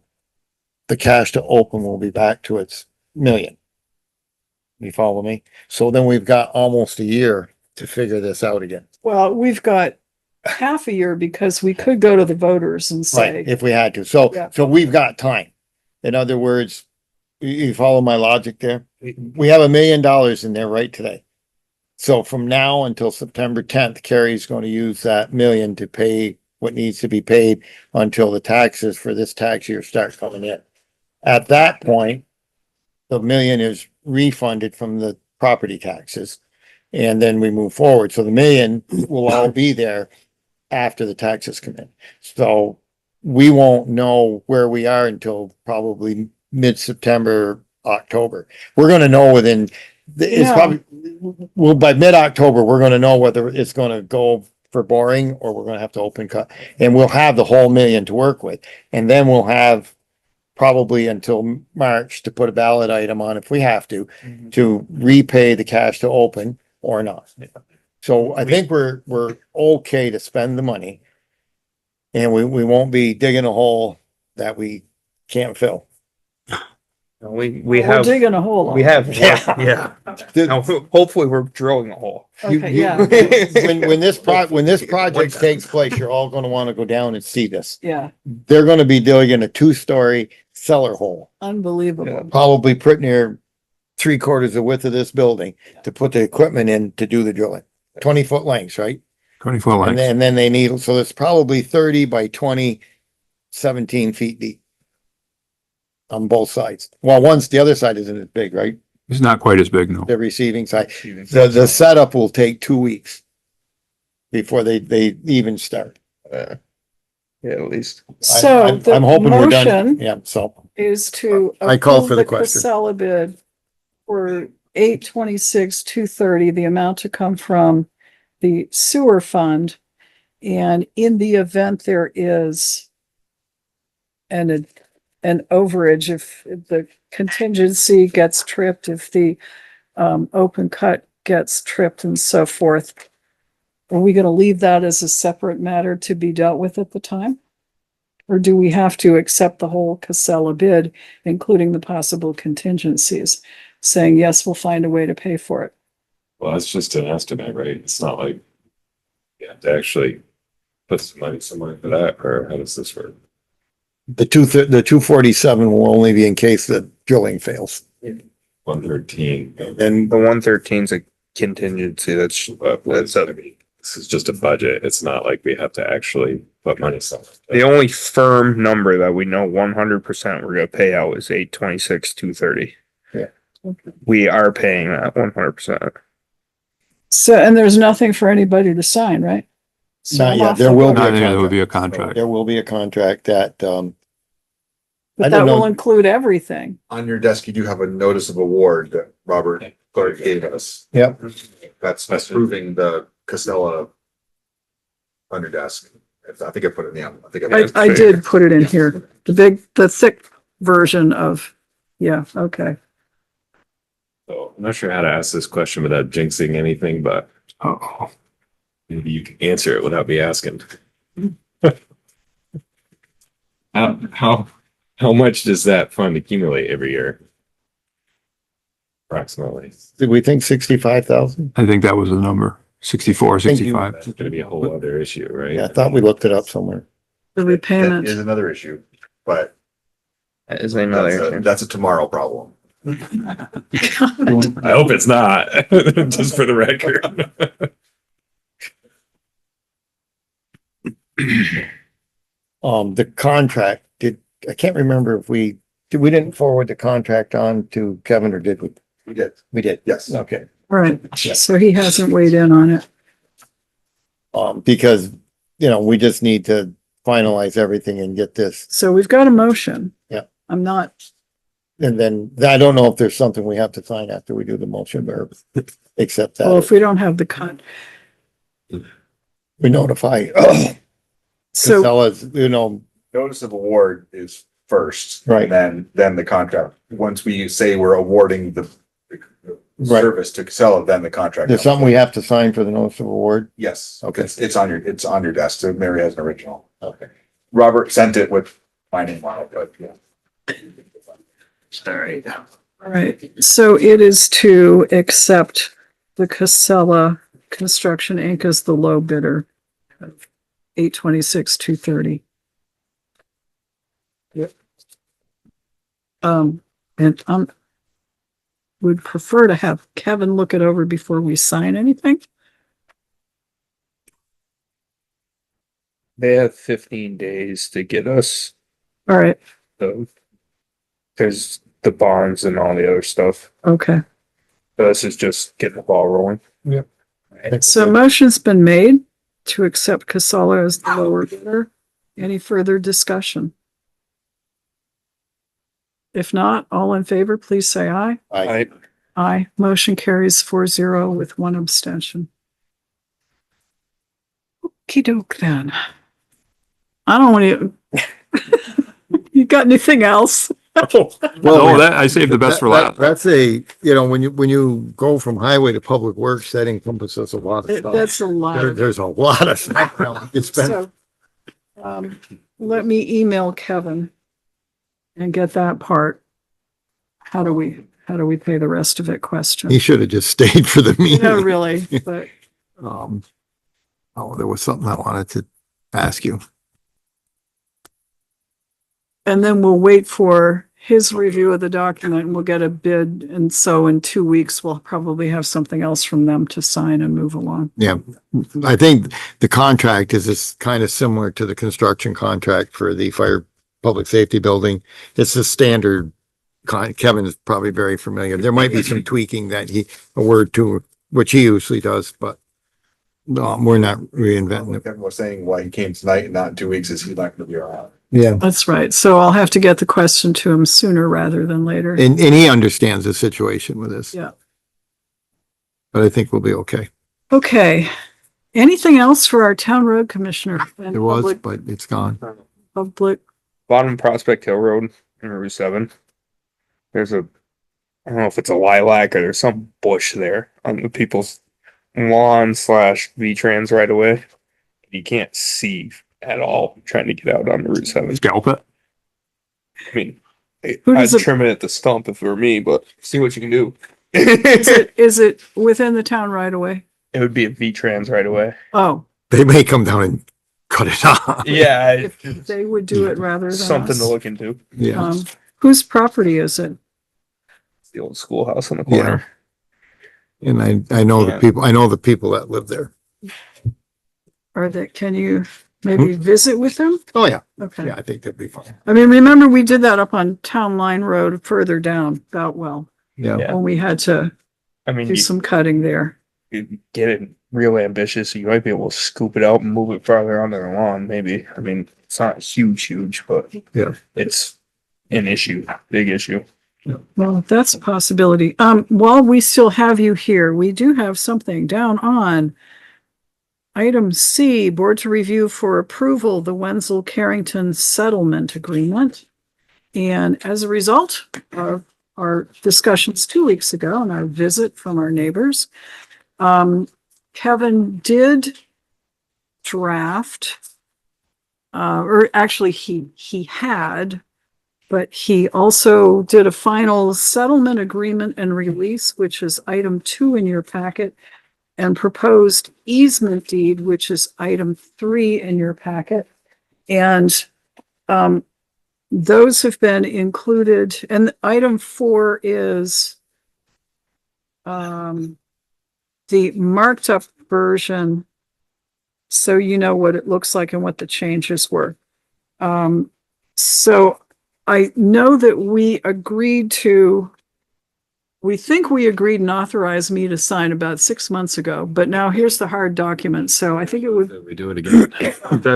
the cash to open will be back to its million. You follow me? So then we've got almost a year to figure this out again. Well, we've got half a year because we could go to the voters and say, Right, if we had to. So, Yeah. so we've got time. In other words, you follow my logic there? We have $1 million in there right today. So from now until September 10th, Kari's going to use that million to pay what needs to be paid until the taxes for this tax year start coming in. At that point, the million is refunded from the property taxes. And then we move forward. So the million will all be there after the taxes come in. So we won't know where we are until probably mid-September, October. We're gonna know within, it's Yeah. probably, well, by mid-October, we're gonna know whether it's gonna go for boring or we're gonna have to open cut. And we'll have the whole million to work with. And then we'll have probably until March to put a ballot item on if we have to repay the cash to open or not. So I think we're okay to spend the money. And we won't be digging a hole that we can't fill. We we're have, digging a hole. we have, Yeah. yeah. Now, hopefully we're drilling a hole. Okay, yeah, When this project takes place, you're all gonna wanna go down and see this. yeah, They're gonna be digging a 2-story cellar hole, unbelievable. probably pretty near 3/4 the width of this building to put the equipment in to do the drilling. 20-foot lengths, right? 24 lengths. And then they need, so it's probably 30 by 20, 17 feet deep. On both sides. Well, the other side isn't as big, right? It's not quite as big, no. The receiving side. The setup will take 2 weeks. Before they even start. Yeah, at least. So the I'm hoping we're done. motion Yeah, so is to I call approve for the the question. Casella bid for 826,230, the amount to come from the sewer fund. And in the event there is an overage, if the contingency gets tripped, if the open cut gets tripped and so forth, are we going to leave that as a separate matter to be dealt with at the time? Or do we have to accept the whole Casella bid, including the possible contingencies, saying, yes, we'll find a way to pay for it? Well, that's just an estimate, right? It's not like you have to actually put some money somewhere for that, or how does this work? the 247 will only be in case the drilling fails. 113. And The 113's a contingency. That's I a, mean, this is just a budget. It's not like we have to actually put money somewhere. the only firm number that we know 100% we're gonna pay out is 826,230. Yeah. We are paying that 100%. So, and there's nothing for anybody to sign, right? So not I'm yet, off there the will hook. be a Not there will contract. be a contract. There will be a contract that, I But don't that will know. include everything. On your desk, you do have a notice of award that Robert Clerk gave us. Yep. That's approving the Casella on your desk. I think I put it in the, I think I did put it in here. The thick version of, yeah, okay. So I'm not sure how to ask this question without jinxing anything, but Uh-oh. maybe you can answer it without me asking. How much does that fund accumulate every year? Approximately. Did we think 65,000? I think that was the number, 64, Thank you. 65. That's gonna be a whole other issue, right? Yeah, I thought we looked it up somewhere. The that repayment. is another issue, but That is another. that's a tomorrow problem. I hope it's not, just for the record. The contract, I can't remember if we didn't forward the contract on to Kevin or did we? We did, We did. yes. Okay. Right. So he hasn't weighed in on it. Because, we just need to finalize everything and get this. So we've got a motion. Yeah. I'm not, And then I don't know if there's something we have to sign after we do the motion or accept well, if that. we don't have the We notify. so, Casella's, Notice of award is first. Right. And then the contract. Once we say we're awarding the Right. service to Casella, then the contract. there's something we have to sign for the notice of award. Yes. Okay. It's on your desk. So Mary has an original. Okay. Robert sent it with my name on it, but yeah. all right. So it is to accept the Casella Construction Inc. as the low bidder. 826,230. Yep. And would prefer to have Kevin look it over before we sign anything. They have 15 days to get us All right, there's the bonds and all the other stuff. okay. So this is just getting the ball rolling. So motion's been made to accept Casella as the lower bidder. Any further discussion? If not, all in favor, please say aye. I, Aye. Motion carries 4-0 with one abstention. Okey doke then. I don't want to. You got anything else? No, that, I saved the best for last. That's when you go from highway to public works, that encompasses a lot of stuff. That's a lot. There's a lot of stuff. It's been, So, let me email Kevin and get that part. How do we pay the rest of it question? he should have just stayed for the meeting. No, really, but There was something I wanted to ask you. and then we'll wait for his review of the document and we'll get a bid. And so in 2 weeks, we'll probably have something else from them to sign and move along. Yeah, I think the contract is just kind of similar to the construction contract for the fire public safety building. It's a standard Kevin is probably very familiar. There might be some tweaking that a word to, which he usually does, but we're not reinventing it. Kevin was saying why he came tonight and not in 2 weeks is he's not gonna be around. Yeah. That's right. So I'll have to get the question to him sooner rather than later. And he understands the situation with this. Yeah. But I think we'll be okay. Okay. Anything else for our town road commissioner? And There was, public- but it's gone. Public, Bottom Prospect Hill Road in Route 7. There's I don't know if it's a lilac or there's some bush there on the people's lawn / V-Trans right away. You can't see at all trying to get out on the Route 7. Scalp it. I mean, Who I'd does it- trim it at the stump if it were me, but see what you can do. is it within the town right away? It would be a V-Trans right away. Oh, They may come down and cut it off. Yeah, if they would do it rather than something us. to look into. Yeah. Whose property is it? The old schoolhouse on the corner. And I know the Yeah. people, I know the people that live there. Or that, can you maybe visit with them? Oh, yeah. Okay. Yeah, I think that'd be fine. I mean, remember we did that up on Town Line Road further down Boutwell Yeah. Yeah. when we had to I mean, do some cutting there. you get it real ambitious, you might be able to scoop it out and move it farther onto the lawn, maybe. I mean, it's not huge, but Yeah. it's an issue, big issue. Well, that's a possibility. While we still have you here, we do have something down on item C, board to review for approval, the Wenzel Carrington settlement agreement. And as a result of our discussions 2 weeks ago and our visit from our neighbors, Kevin did draft, or actually he had, but he also did a final settlement agreement and release, which is item 2 in your packet, and proposed easement deed, which is item 3 in your packet. And those have been included, and item 4 is the marked up version, so you know what it looks like and what the changes were. So I know that we think we agreed and authorized me to sign about 6 months ago, but now here's the hard document. So I think it would We do it again.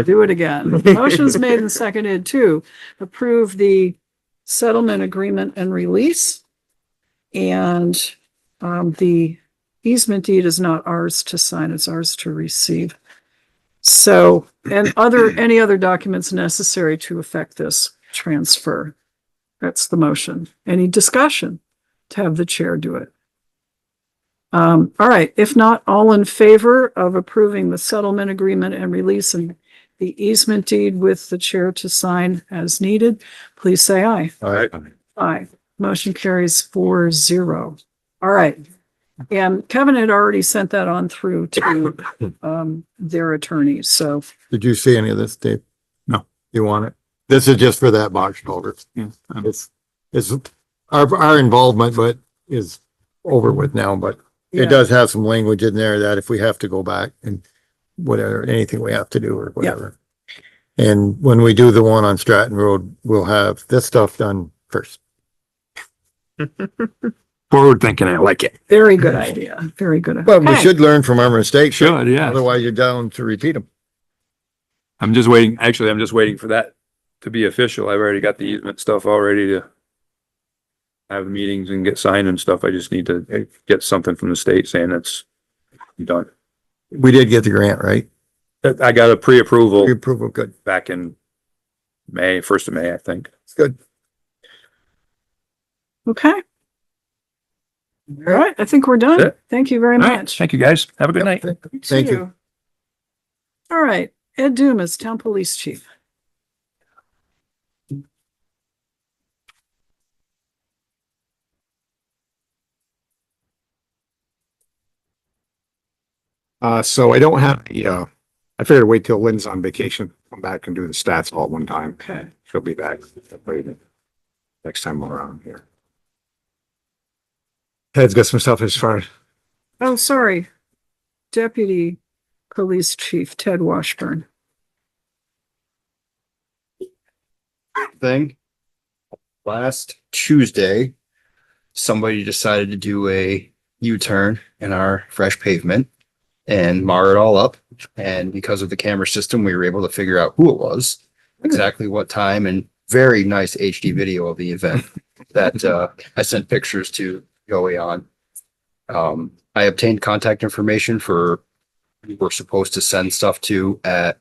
do it again. Motion's made and seconded to approve the settlement agreement and release. And the easement deed is not ours to sign, it's ours to receive. So, and any other documents necessary to effect this transfer. That's the motion. Any discussion to have the chair do it? All right, if not, all in favor of approving the settlement agreement and release and the easement deed with the chair to sign as needed, please say aye. All right. Aye. Motion carries 4-0. All right. And Kevin had already sent that on through to their attorneys, so. Did you see any of this, Dave? No. You want it? This is just for that box culvert. Yeah. It's our involvement, but is over with now, but Yeah. it does have some language in there that if we have to go back and whatever, anything we have to do or whatever. And when we do the one on Stratton Road, we'll have this stuff done first. Forward thinking, I like it. Very good idea. Very good. Well, we Okay. should learn from our mistakes. Should, yeah. Otherwise you're down to repeat them. I'm just waiting for that to be official. I've already got the easement stuff all ready to have meetings and get signed and stuff. I just need to get something from the state saying it's done. We did get the grant, right? I got a pre-approval Pre-approval, good. back in May, 1st of May, I think. It's good. Okay. All right, I think we're done. That's it. Thank you very All right. much. Thank you, guys. Have a good night. Thank you. All right, Ed Dumas, Town Police Chief. So I don't have I figured wait till Lynn's on vacation, come back and do the stats all at one time. Okay. She'll be back next time around here. Ted's got some stuff as far. Oh, sorry. Deputy Police Chief Ted Washburn. Thing. Last Tuesday, somebody decided to do a U-turn in our fresh pavement and mar it all up. And because of the camera system, we were able to figure out who it was, exactly what time, and very nice HD video of the event that I sent pictures to Joey on. I obtained contact information for who we're supposed to send stuff to at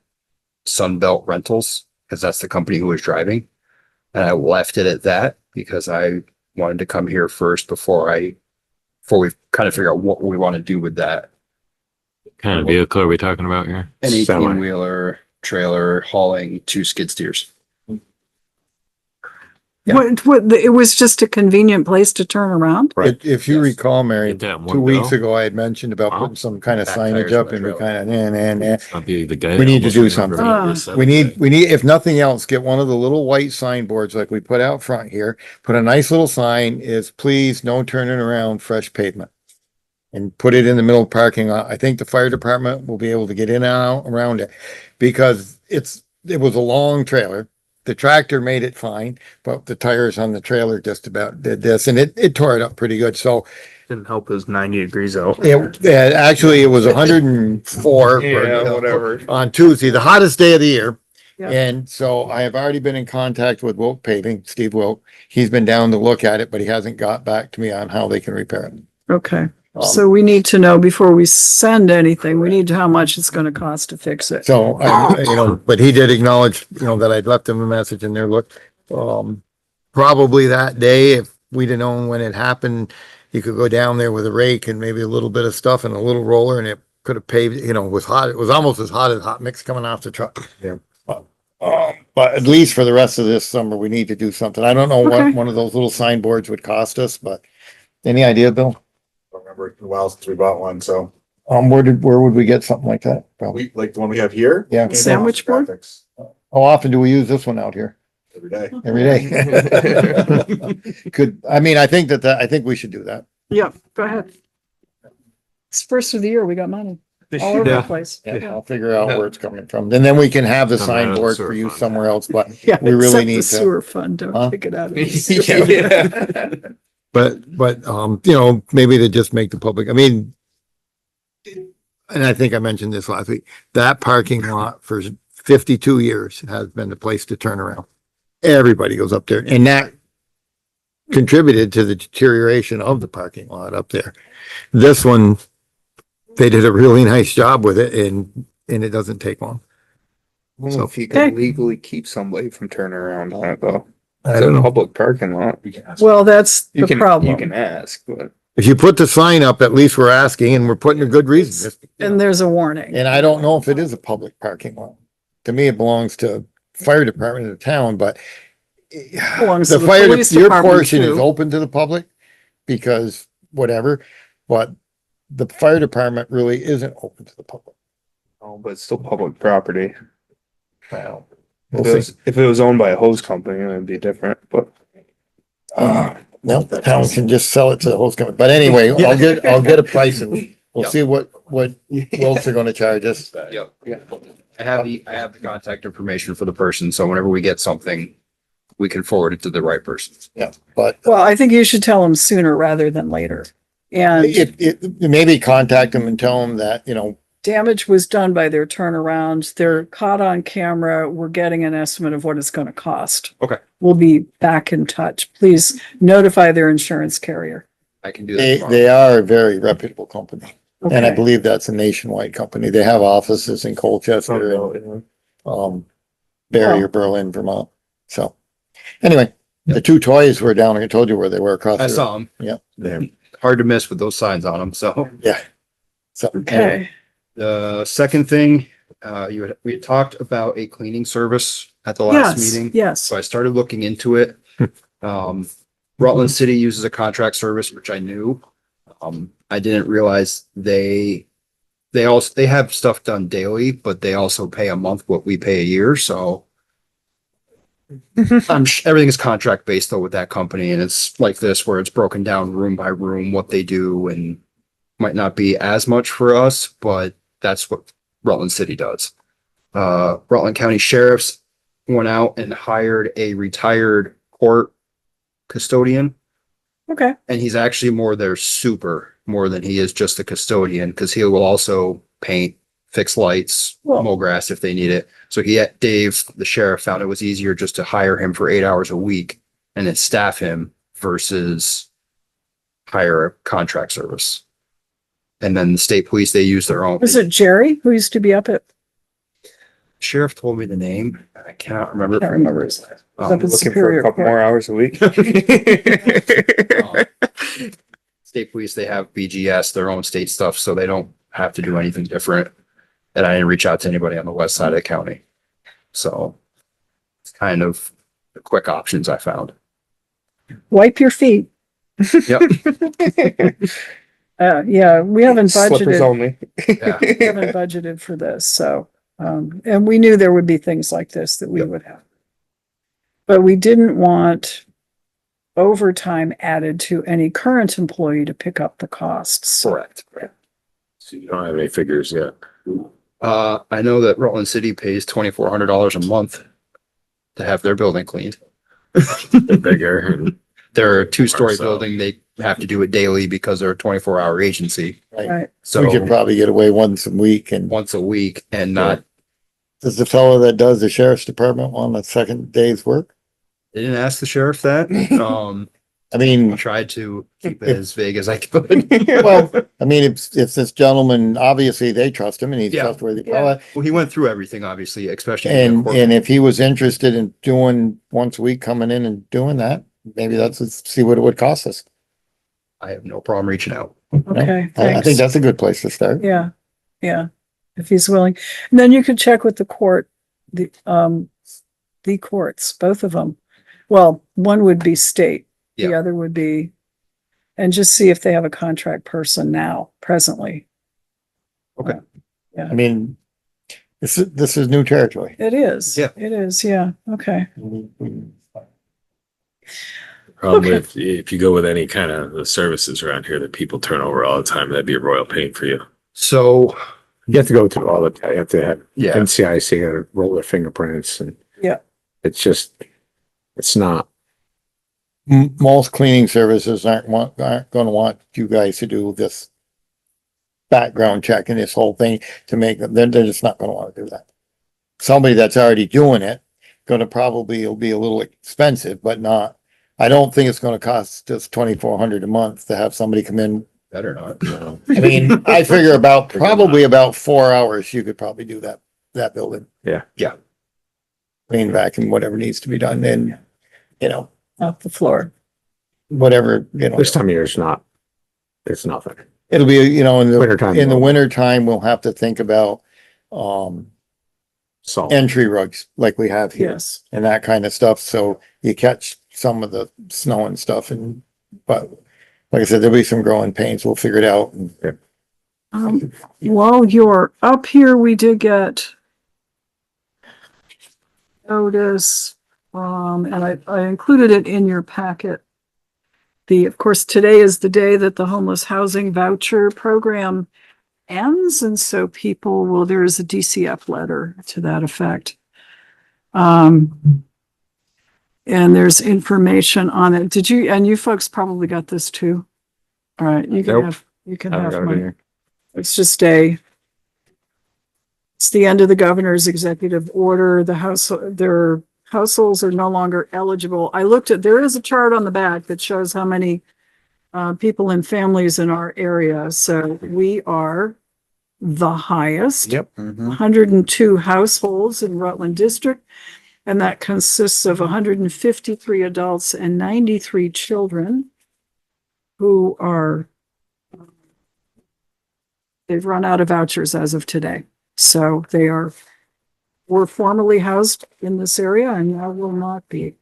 Sunbelt Rentals, because that's the company who was driving. And I left it at that because I wanted to come here first before we kind of figure out what we want to do with that. What kind of vehicle are we talking about here? An Semi. 18-wheeler trailer hauling 2 skid steers. It was just a convenient place to turn around? If you Yes. recall, Mary, Get that 2 weeks window. ago, I had mentioned about Wow. putting some kind of Back signage tires up on the and we trailer. kind of, I'll be the guy. We need to almost do remembered something. what we said we that need, if nothing else, get one of the little white signboards like we put out front here. Put a nice little sign is please no turning around, fresh pavement. And put it in the middle of the parking lot. I think the fire department will be able to get in and out around it. Because it was a long trailer. The tractor made it fine, but the tires on the trailer just about did this and it tore it up pretty good. So Didn't help it was 90 degrees out. actually it was 104 Yeah, whatever. on Tuesday, the hottest day of the year. Yeah. And so I have already been in contact with Wilk Paving, Steve Wilk. He's been down to look at it, but he hasn't got back to me on how they can repair it. Okay, so we need to know before we send anything, we need to know how much it's gonna cost to fix it. So, but he did acknowledge, that I'd left him a message in there, look, probably that day, if we'd have known when it happened, you could go down there with a rake and maybe a little bit of stuff and a little roller and it could have paved, it was hot. It was almost as hot as hot mix coming off the truck. Yeah. But at least for the rest of this summer, we need to do something. I don't know Okay. what one of those little signboards would cost us, but any idea, Bill? I remember it's been a while since we bought one, so Where would we get something like that? Probably. we, like the one we have here. Yeah. came from Sandwich board? Graphics How often do we use this one out here? every day. Every day. I think I think we should do that. Yeah, go ahead. It's first of the year, we got money all over the Yeah. place. Yeah, I'll figure out where it's coming from. And then we can have the Come out of the signboard sewer for use fund. somewhere else, but Yeah, we really except need the to. sewer fund, Huh? don't take it out of the sewer. But maybe to just make the public, and I think I mentioned this last week, that parking lot for 52 years has been the place to turn around. Everybody goes up there and that contributed to the deterioration of the parking lot up there. This one, they did a really nice job with it and it doesn't take long. Well, if you Okay. could legally keep somebody from turning around on it though. I It's don't a know. public parking lot. We can ask. Well, that's You the can, you problem. can ask, but If you put the sign up, at least we're asking and we're putting a good reason. And there's a warning. And I don't know if it is a public parking lot. To me, it belongs to fire department of the town, but Belongs the to the fire, police your department, portion is too. open to the public because whatever, but the fire department really isn't open to the public. oh, but it's still public property. Well, If it was owned by a hose company, it would be different, but No, the town can just sell it to the host company. But anyway, I'll get a price and we'll Yep. see what Wilks are gonna charge us. Yep. I have the contact information for the person, so whenever we get something, we can forward it to the right person. Yeah, but Well, I think you should tell them sooner rather than later. And maybe contact them and tell them that, damage was done by their turnaround. They're caught on camera. We're getting an estimate of what it's going to cost. Okay. We'll be back in touch. Please notify their insurance carrier. I can do that tomorrow. they are a very reputable company. And I Okay. believe that's a nationwide company. They have offices in Colchester and, Barrier, Berlin, Vermont. So, anyway, the two toys were down, I told you where they were across. I the- saw them. Yeah. They're hard to miss with those signs on them, so. So, anyway, Okay. The second thing, we had talked about a cleaning service at the last Yes, meeting. yes. So I started looking into it. Rutland City uses a contract service, which I knew. I didn't realize they have stuff done daily, but they also pay a month what we pay a year, so. Everything is contract based though with that company, and it's like this where it's broken down room by room, what they do, and might not be as much for us, but that's what Rutland City does. Rutland County Sheriffs went out and hired a retired court custodian, Okay. and he's actually more than he is just a custodian, because he will also paint, fix lights, Well- mow grass if they need it. So Dave, the sheriff, found it was easier just to hire him for 8 hours a week and then staff him versus hire a contract service. And then the state police, they use their own. Was it Jerry who used to be up at, Sheriff told me the name. I cannot remember. I can't remember his name. Um, Up at looking for Superior a couple Court. more hours a week. State police, they have BGS, their own state stuff, so they don't have to do anything different. And I didn't reach out to anybody on the west side of the county. So it's kind of the quick options I found. wipe your feet. Yep. Yeah, we haven't Slippers budgeted, only. we haven't budgeted for this, so, and we knew there would be things like this that we would have. But we didn't want overtime added to any current employee to pick up the costs. Correct. So you don't have any figures yet. I know that Rutland City pays $2,400 a month to have their building cleaned. They're bigger and They're a two-story So- building. They have to do it daily because they're a 24-hour agency. Right, So We could probably get away once a week. And once a week and not, does the fellow that does the sheriff's department want a second day's work? they didn't ask the sheriff that. I I mean, tried to keep it as vague as I could. well, I mean, if this gentleman, obviously they trust him and he's Yeah. trustworthy. Yeah. Well, he went through everything, obviously, especially. And if he was interested in doing once a week, coming in and doing that, maybe let's see what it would cost us. I have no problem reaching out. okay, I thanks. think that's a good place to start. Yeah, yeah, if he's willing. And then you could check with the court, the courts, both of them. Well, one would be state, the Yeah. other would be, and just see if they have a contract person now, presently. I mean, this is new territory. It is. Yeah. It is, yeah, okay. problem Okay. if you go with any kind of the services around here that people turn over all the time, that'd be a royal pain for you. So, You have to go through all the, you have to have yeah, NCIC or roll their fingerprints and. Yeah. It's just, it's not. Most cleaning services aren't gonna want you guys to do this background check and this whole thing to make them, they're just not gonna wanna do that. Somebody that's already doing it, it'll be a little expensive, but not, I don't think it's gonna cost just $2,400 a month to have somebody come in. better not. I mean, I figure probably about 4 hours, you could probably do that building. Yeah. Yeah. Clean back and whatever needs to be done, then, Off the floor. whatever, This time of year is not, it's nothing. it'll be, Wintertime. in the winter time, we'll have to think about, Salt. entry rugs like we have here Yes. and that kind of stuff. So you catch some of the snow and stuff but like I said, there'll be some growing pains. We'll figure it out. While you're up here, we did get notice, and I included it in your packet. Of course, today is the day that the homeless housing voucher program ends, and so there is a DCF letter to that effect. And there's information on it. And you folks probably got this too? All right, you Nope. can I haven't have got it in mine. here. It's just it's the end of the governor's executive order. Their households are no longer eligible. There is a chart on the back that shows how many people and families in our area. So we are the highest. Yep. 102 households in Rutland District. And that consists of 153 adults and 93 children who they've run out of vouchers as of today. So were formerly housed in this area and now will not be.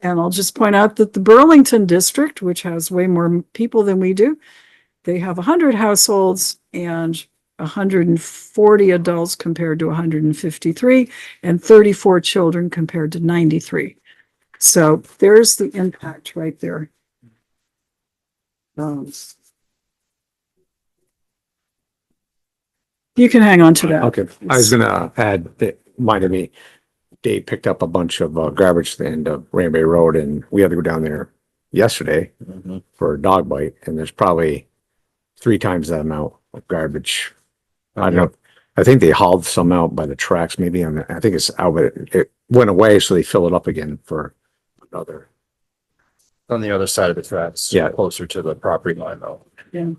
And I'll just point out that the Burlington district, which has way more people than we do, they have 100 households and 140 adults compared to 153 and 34 children compared to 93. So there's the impact right there. You can hang on to that. Okay, I was gonna add that reminded me, Dave picked up a bunch of garbage at the end of Ranbury Road and we had to go down there yesterday for a dog bite and there's probably 3 times that amount of garbage. I don't know. I think they hauled some out by the tracks maybe I think it's out, but it went away, so they fill it up again for another. On the other side of the tracks. Yeah. Closer to the property line though. Yeah.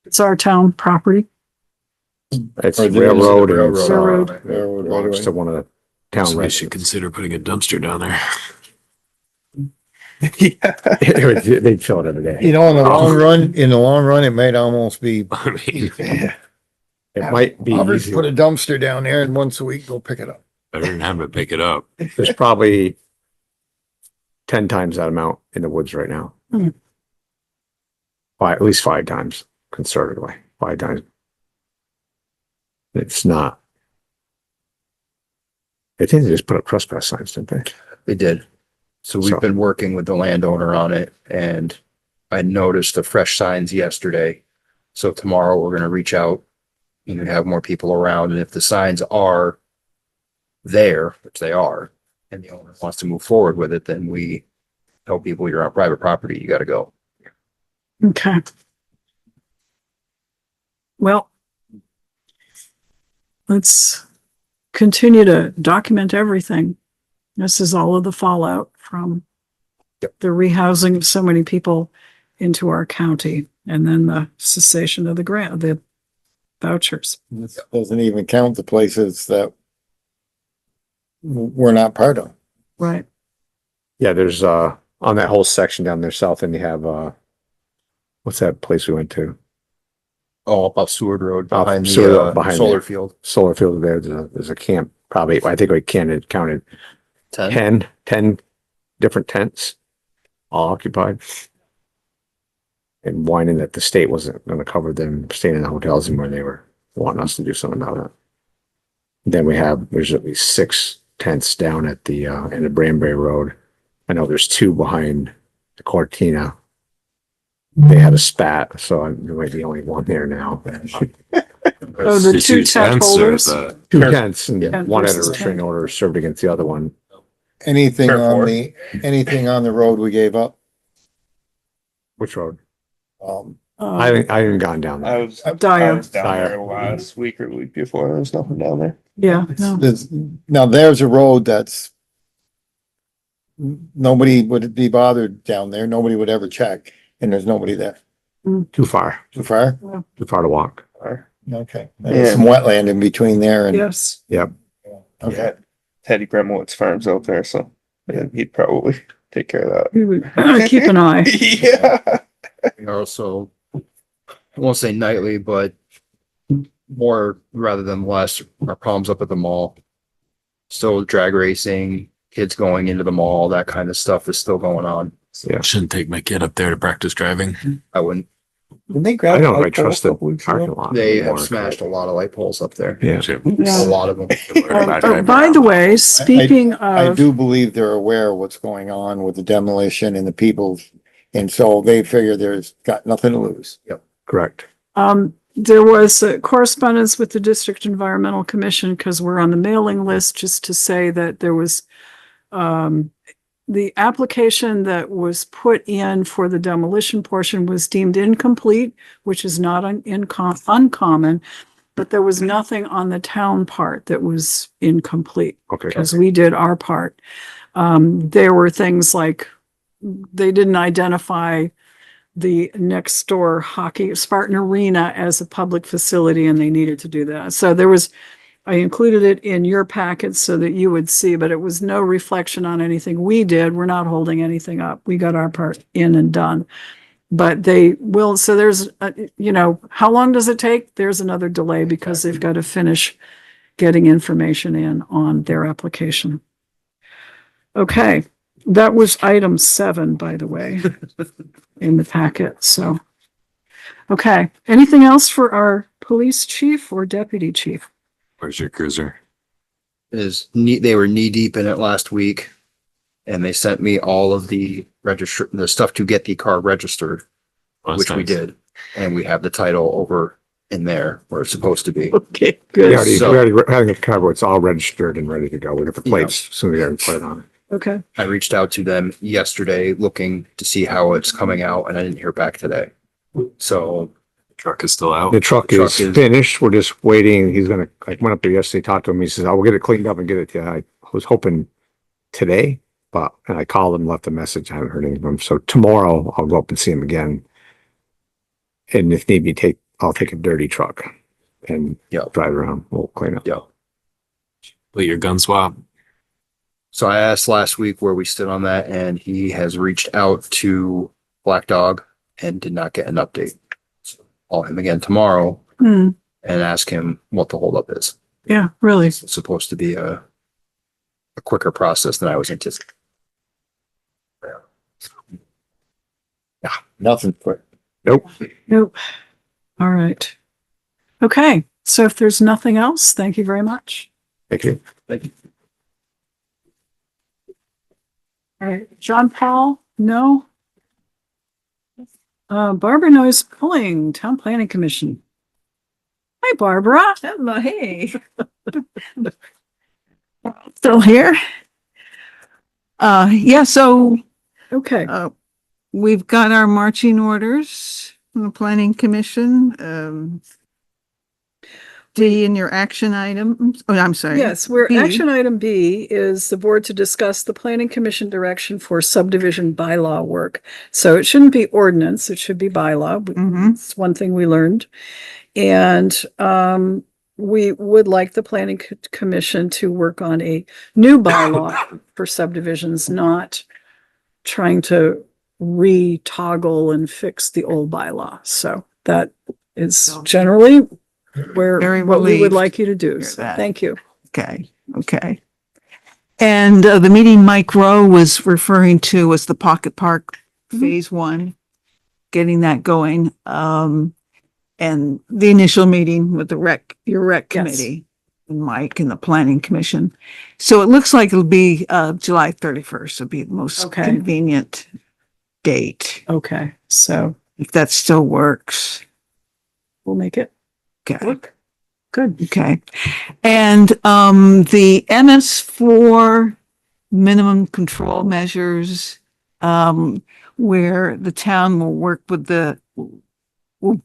It's our town property. It's Or the railroad and railroad. it's, Railroad. belongs to one of the town So we residents. should consider putting a dumpster down there. They'd fill it every day. in the long run, it might almost be, I mean, It might be I'll just easier. put a dumpster down there and once a week, go pick it up. better than having to pick it up. There's probably 10 times that amount in the woods right now. Hmm. At least 5 times, conservatively, 5 times. It's not. I think they just put up trespass signs, didn't they? They did. So we've So- been working with the landowner on it, and I noticed the fresh signs yesterday. So tomorrow we're gonna reach out and have more people around, and if the signs are there, which they are, and the owner wants to move forward with it, then we tell people you're on private property, you gotta go. Okay. Well, let's continue to document everything. This is all of the fallout from Yep. the rehousing of so many people into our county, and then the cessation of the vouchers. This doesn't even count the places that we're not part of. Right. Yeah, there's, on that whole section down there south, and you have, what's that place we went to? All up Seward Road behind Seward Road, the behind solar the- field. Solar field there, there's a camp, probably, I think we counted 10 different tents, all occupied. And whining that the state wasn't gonna cover them staying in the hotels and where they were wanting us to do something about it. Then there's at least 6 tents down at the, end of Branbury Road. I know there's 2 behind the Cortina. They had a spat, so I might be the only one there now. Oh, the two tent holders. 2 tents, and Yeah, one had a versus restraining 10. order served against the other one. Anything Fair on for anything on the road we gave up? Which road? Um, I haven't gone down I there. was Dyer. down there last week or the week before. There was nothing down there. Yeah, no. now there's a road that's nobody would be bothered down there. Nobody would ever check, and there's nobody there. Too far Too far? to walk. Okay. There's some wetland in between there and, Yes. Yep. okay. Yeah. Teddy Gremowitz farms out there, so yeah, he'd probably take care of We would keep an eye. that. Yeah. We also, I won't say nightly, but more rather than less, our problems up at the mall. Still drag racing, kids going into the mall, that kind of stuff is still going on. Yeah. Shouldn't take my kid up there to practice driving. I wouldn't, Didn't they I grab don't know if I light poles trust a the couple weeks ago? parking lot. they anymore. have smashed a lot of light poles up there. Yeah. A lot of them. Oh, by the way, speaking I of, do believe they're aware of what's going on with the demolition and the people, and so they figure there's got nothing to lose. Correct. there was a correspondence with the District Environmental Commission because we're on the mailing list, just to say that there was the application that was put in for the demolition portion was deemed incomplete, which is not uncommon, but there was nothing on the town part that was incomplete Okay. because we did our part. There were things like they didn't identify the next door Spartan Arena as a public facility, and they needed to do that. So there was, I included it in your packet so that you would see, but it was no reflection on anything we did. We're not holding anything up. We got our part in and done. But they will, so there's, how long does it take? There's another delay because they've got to finish getting information in on their application. Okay, that was item 7, by the way, in the packet, so. Okay, anything else for our police chief or deputy chief? Where's your cruiser? They were knee deep in it last week. And they sent me all of the the stuff to get the car registered, Oh, that's which we nice. did. And we have the title over in there where it's supposed to be. Okay, We good, already, So- we already having a cover. It's all registered and ready to go. We got the plates, so we got to put it on. okay, I reached out to them yesterday looking to see how it's coming out and I didn't hear back today. So Truck is still out. The truck is finished. We're just waiting. He's gonna, I went up there yesterday, talked to him. He says, I will get it cleaned up and get it to you. I was hoping today, and I called him, left a message. I haven't heard anything from him. So tomorrow I'll go up and see him again. And if need be, I'll take a dirty truck and drive around. We'll clean up. But your gun swap. So I asked last week where we stood on that and he has reached out to Black Dog and did not get an update. So I'll call him again tomorrow and ask him what the holdup is. yeah, really, It's supposed to be a quicker process than I was anticipating. Nothing for. Nope. All right. Okay, so if there's nothing else, thank you very much. Thank you. All right, John Paul, no. Barbara Noyes Pulling, Town Planning Commission. Hi, Barbara. Hello, hey. Still here? Yeah, so Okay, we've got our marching orders from the planning commission. D in your action items. Oh, I'm sorry. yes, we're, B. action item B is the board to discuss the planning commission direction for subdivision bylaw work. So it shouldn't be ordinance, it should be bylaw. Mhm. It's one thing we learned. And we would like the planning commission to work on a new bylaw for subdivisions, not trying to re-toggle and fix the old bylaw. So that is generally Very what we would relieved like you to do. hear So that. thank you. Okay. And the meeting Mike Rowe was referring to was the Pocket Park Phase 1, getting that going. And the initial meeting with your rec committee, and Mike and the planning commission. So it looks like it'll be July 31st will be the most Okay. convenient date, Okay, so if that still works. we'll make it Okay. work. Good. Okay. And the MS4 minimum control measures, where the town will work with will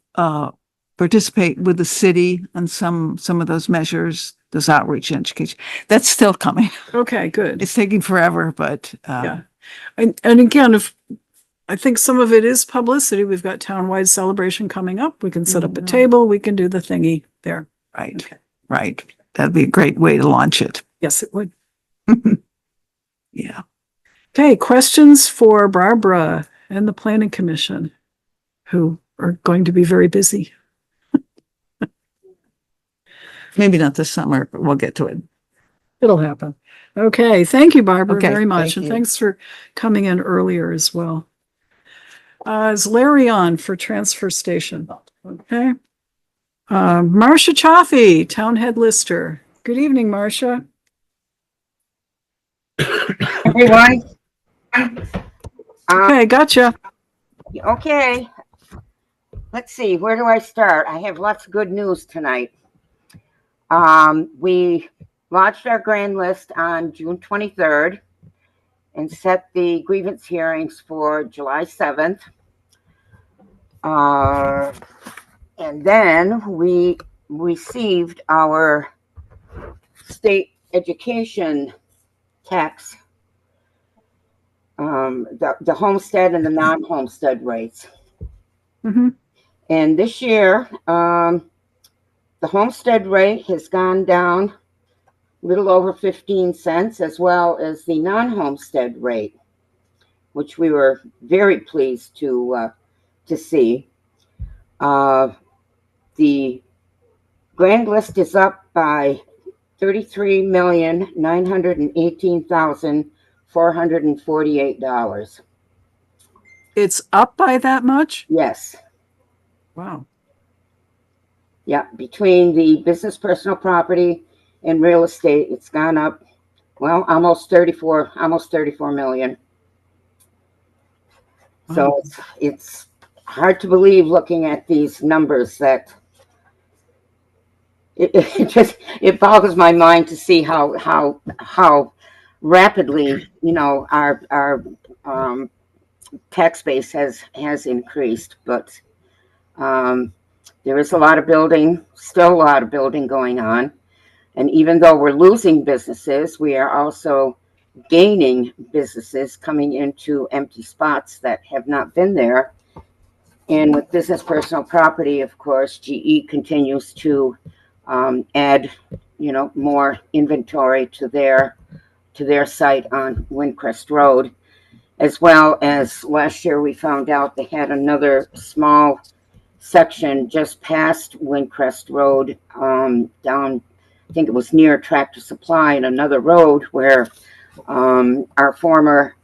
participate with the city on some of those measures, those outreach and education. That's still coming. Okay, good. It's taking forever, but Yeah. And again, if I think some of it is publicity, we've got townwide celebration coming up. We can set up a table, we can do the thingy there. right, Okay. right. That'd be a great way to launch it. Yes, it would. Yeah. Okay, questions for Barbara and the planning commission, who are going to be very busy. Maybe not this summer, but we'll get to it. It'll happen. Okay, thank you, Barbara, Okay, very much. thank And you. thanks for coming in earlier as well. Is Larry on for transfer station? Okay. Marcia Chioffi, Town Head Lister. Good evening, Marcia. Everyone. Okay, gotcha. Okay. Let's see, where do I start? I have lots of good news tonight. We launched our grand list on June 23rd and set the grievance hearings for July 7th. And then we received our state education tax, the homestead and the non-homestead rates. Mhm. And this year, the homestead rate has gone down a little over 15 cents, as well as the non-homestead rate, which we were very pleased to see. The grand list is up by $33,918,448. It's up by that much? Yes. Wow. Yeah, between the business personal property and real estate, it's gone up, well, almost 34 million. So it's hard to believe, looking at these numbers, that it boggles my mind to see how rapidly, our tax base has increased. But there is still a lot of building going on. And even though we're losing businesses, we are also gaining businesses coming into empty spots that have not been there. And with business personal property, of course, GE continues to add, more inventory to their site on Windcrest Road, as well as last year we found out they had another small section just past Windcrest Road, down, I think it was near Tractor Supply, and another road where our former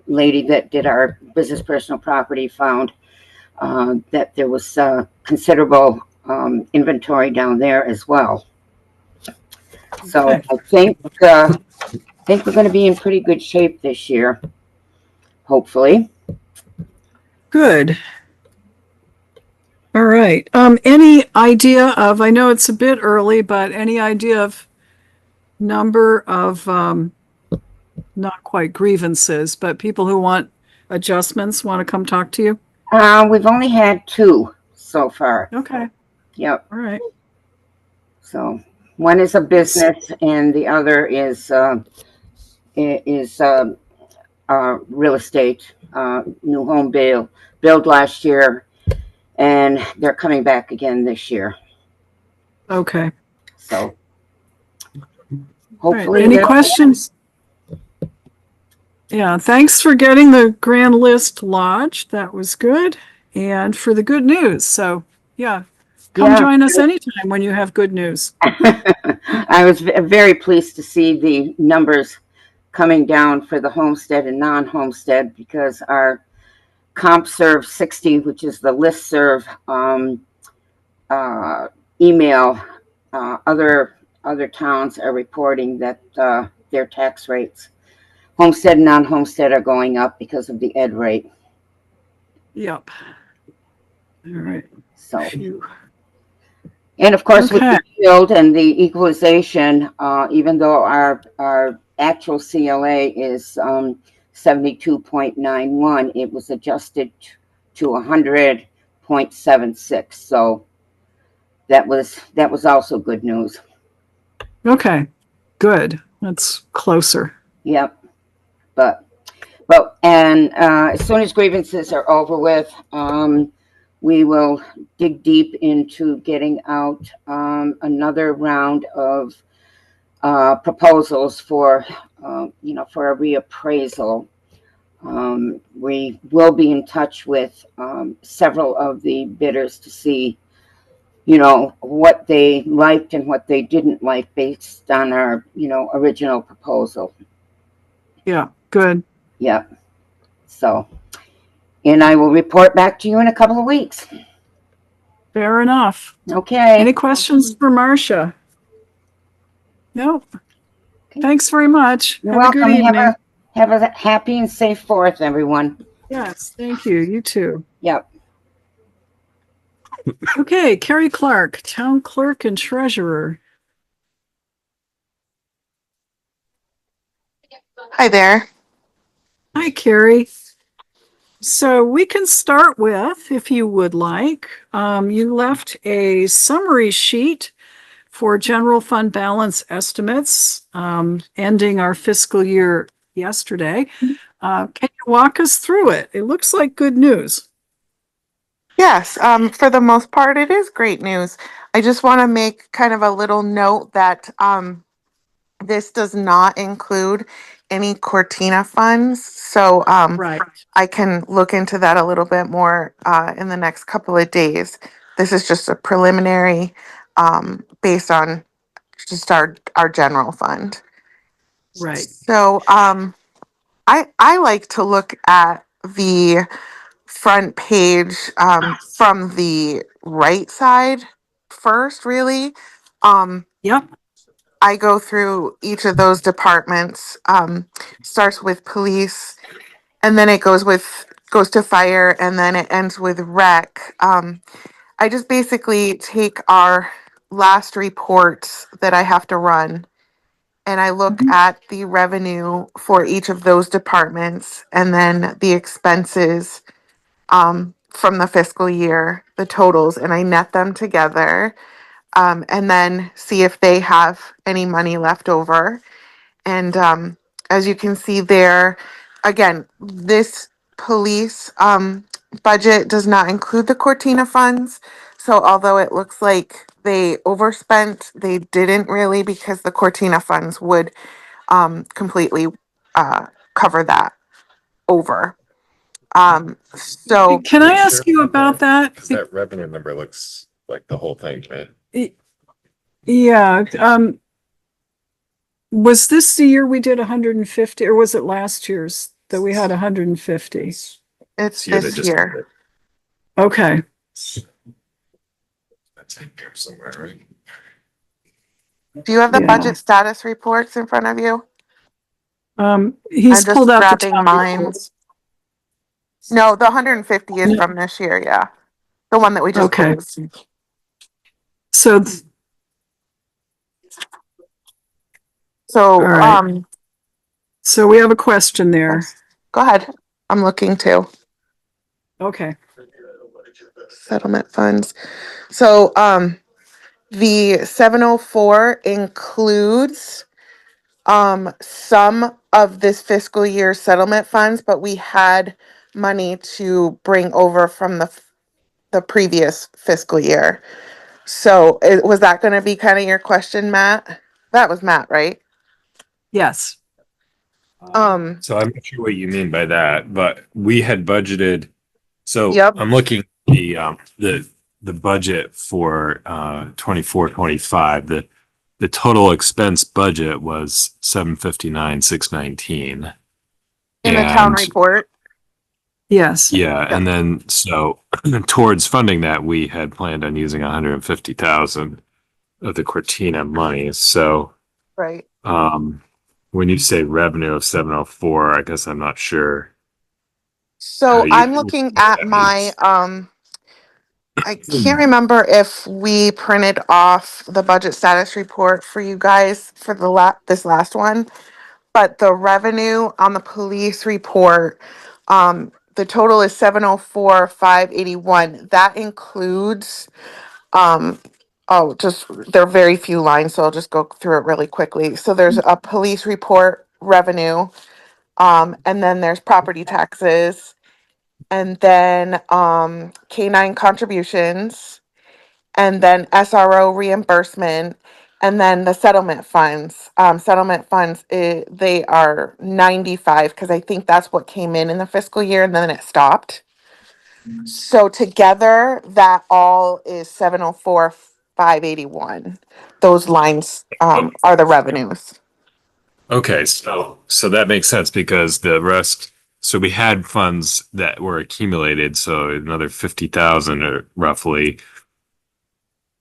lady that did our business personal property found that there was considerable inventory down there as well. So Okay. I think we're going to be in pretty good shape this year, hopefully. Good. All right. Any idea of, I know it's a bit early, but any idea of number of, not quite grievances, but people who want adjustments want to come talk to you? We've only had 2 so far. Okay. Yep. All right. So one is a business and the other is real estate, new home build last year, and they're coming back again this year. Okay. So All right. hopefully, Any questions? Yeah, thanks for getting the grand list lodged. That was good. And for the good news. So, yeah, come join us anytime when you have good news. I was very pleased to see the numbers coming down for the homestead and non-homestead, because our CompServe 60, which is the listserv email, other towns are reporting that their tax rates, homestead and non-homestead, are going up because of the ed rate. Yep. All right. So, Phew. and of course, with Okay. the yield and the equalization, even though our actual CLA is 72.91, it was adjusted to 100.76. So that was also good news. Okay. Good. That's closer. Yep. But as soon as grievances are over with, we will dig deep into getting out another round of proposals for for a reappraisal. We will be in touch with several of the bidders to see, what they liked and what they didn't like based on our, original proposal. Yeah. Good. Yep. So, and I will report back to you in a couple of weeks. Fair enough. Okay. Any questions for Marcia? No. Okay. Thanks very much. You're Have welcome. a good evening. Have a happy and safe 4th, everyone. Yes. Thank you. You too. Yep. Okay. Kari Clark, Town Clerk and Treasurer. Hi there. Hi, Kari. So we can start with, if you would like, you left a summary sheet for general fund balance estimates, ending our fiscal year yesterday. Can you walk us through it? It looks like good news. Yes, for the most part, it is great news. I just want to make kind of a little note that this does not include any Cortina funds. So Right. I can look into that a little bit more in the next couple of days. This is just a preliminary based on just our general fund. Right. So I like to look at the front page from the right side first, really. Yep. I go through each of those departments, starts with police, and then it goes to fire, and then it ends with rec. I just basically take our last reports that I have to run, and I look at the revenue for each of those departments, and then the expenses from the fiscal year, the totals, and I net them together, and then see if they have any money left over. And as you can see there, again, this police budget does not include the Cortina funds. So although it looks like they overspent, they didn't really, because the Cortina funds would completely cover that over. So Can I ask you about that? Because that revenue number looks like the whole thing, man. Yeah. Was this the year we did 150, or was it last year's that we had 150. It's Yeah, they this just- year. Okay, That's in here somewhere, right? Do you have the Yeah. budget status reports in front of you? he's I'm just pulled out the grabbing town mine. reports. No, the 150 is from this year, yeah. The one that we just Okay. closed. So, So, All right. so we have a question there. go ahead. I'm looking too. Okay, Settlement funds. So, the 704 includes some of this fiscal year settlement funds, but we had money to bring over from the previous fiscal year. So, was that going to be kind of your question, Matt? That was Matt, right? yes. So I'm not sure what you mean by that, but we had budgeted. So Yep. I'm looking at the budget for 24-25. The total expense budget was 759,619. In the town And report. Yes. yeah, and then so towards funding that, we had planned on using 150,000 of the Cortina money. So Right. when you say revenue of 704, I guess I'm not sure. So you- I'm looking at my, I can't remember if we printed off the budget status report for you guys for this last one, but the revenue on the police report, the total is 704,581. That includes, there are very few lines, so I'll just go through it really quickly. So there's a police report revenue, and then there's property taxes, and then K9 contributions, and then SRO reimbursement, and then the settlement funds. They are 95 because I think that's what came in the fiscal year, and then it stopped. So together, that all is 704,581. Those lines are the revenues. Okay, so that makes sense because the rest, so we had funds that were accumulated, so another 50,000 or roughly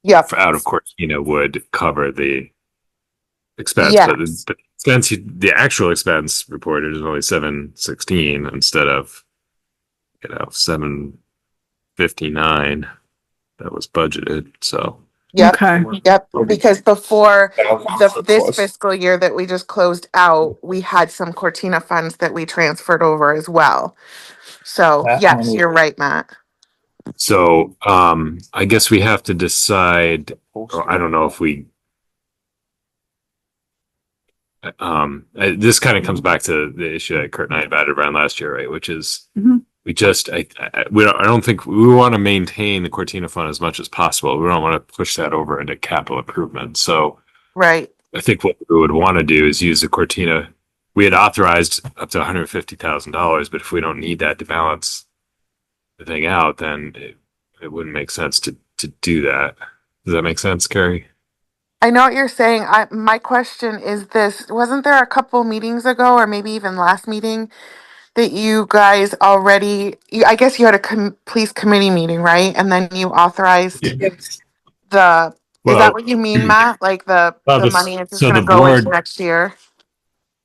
Yep. out of Cortina would cover the expense. Yes. But the expense, the actual expense reported is only 716 instead of 759 that was budgeted. So Yep. Okay. Yep. Because before this surplus. fiscal year that we just closed out, we had some Cortina funds that we transferred over as well. So That yes, money- you're right, Matt. So I guess we have to decide, or I don't know if we this kind of comes back to the issue that Kurt and I batted around last year, right? Which is Mhm. we just I don't think we want to maintain the Cortina fund as much as possible. We don't want to push that over into capital improvement. So Right. I think what we would want to do is use the Cortina. We had authorized up to $150,000, but if we don't need that to balance the thing out, then it wouldn't make sense to do that. Does that make sense, Kari? I know what you're saying. My question is this: wasn't there a couple meetings ago, or maybe even last meeting, that you guys already? I guess you had a police committee meeting, right? And then you authorized the. Is that what you mean, Matt? Like the money is just so going to the go into board- next year?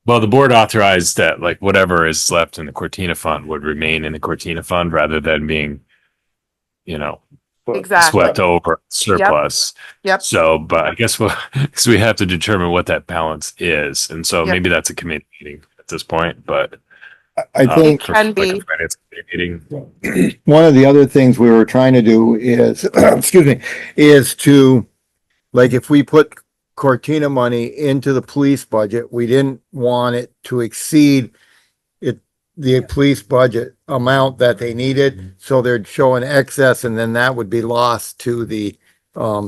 Well, the board authorized that like whatever is left in the Cortina fund would remain in the Cortina fund rather than being, Exactly. swept over surplus. Yep. So, but I guess because we have to determine what that balance is, and so Yep. maybe that's a committee meeting at this point. But I think for, Can like, be. a finance committee meeting. one of the other things we were trying to do is, excuse me, is to, like, if we put Cortina money into the police budget, we didn't want it to exceed the police budget amount that they needed, so they'd show an excess, and then that would be lost to the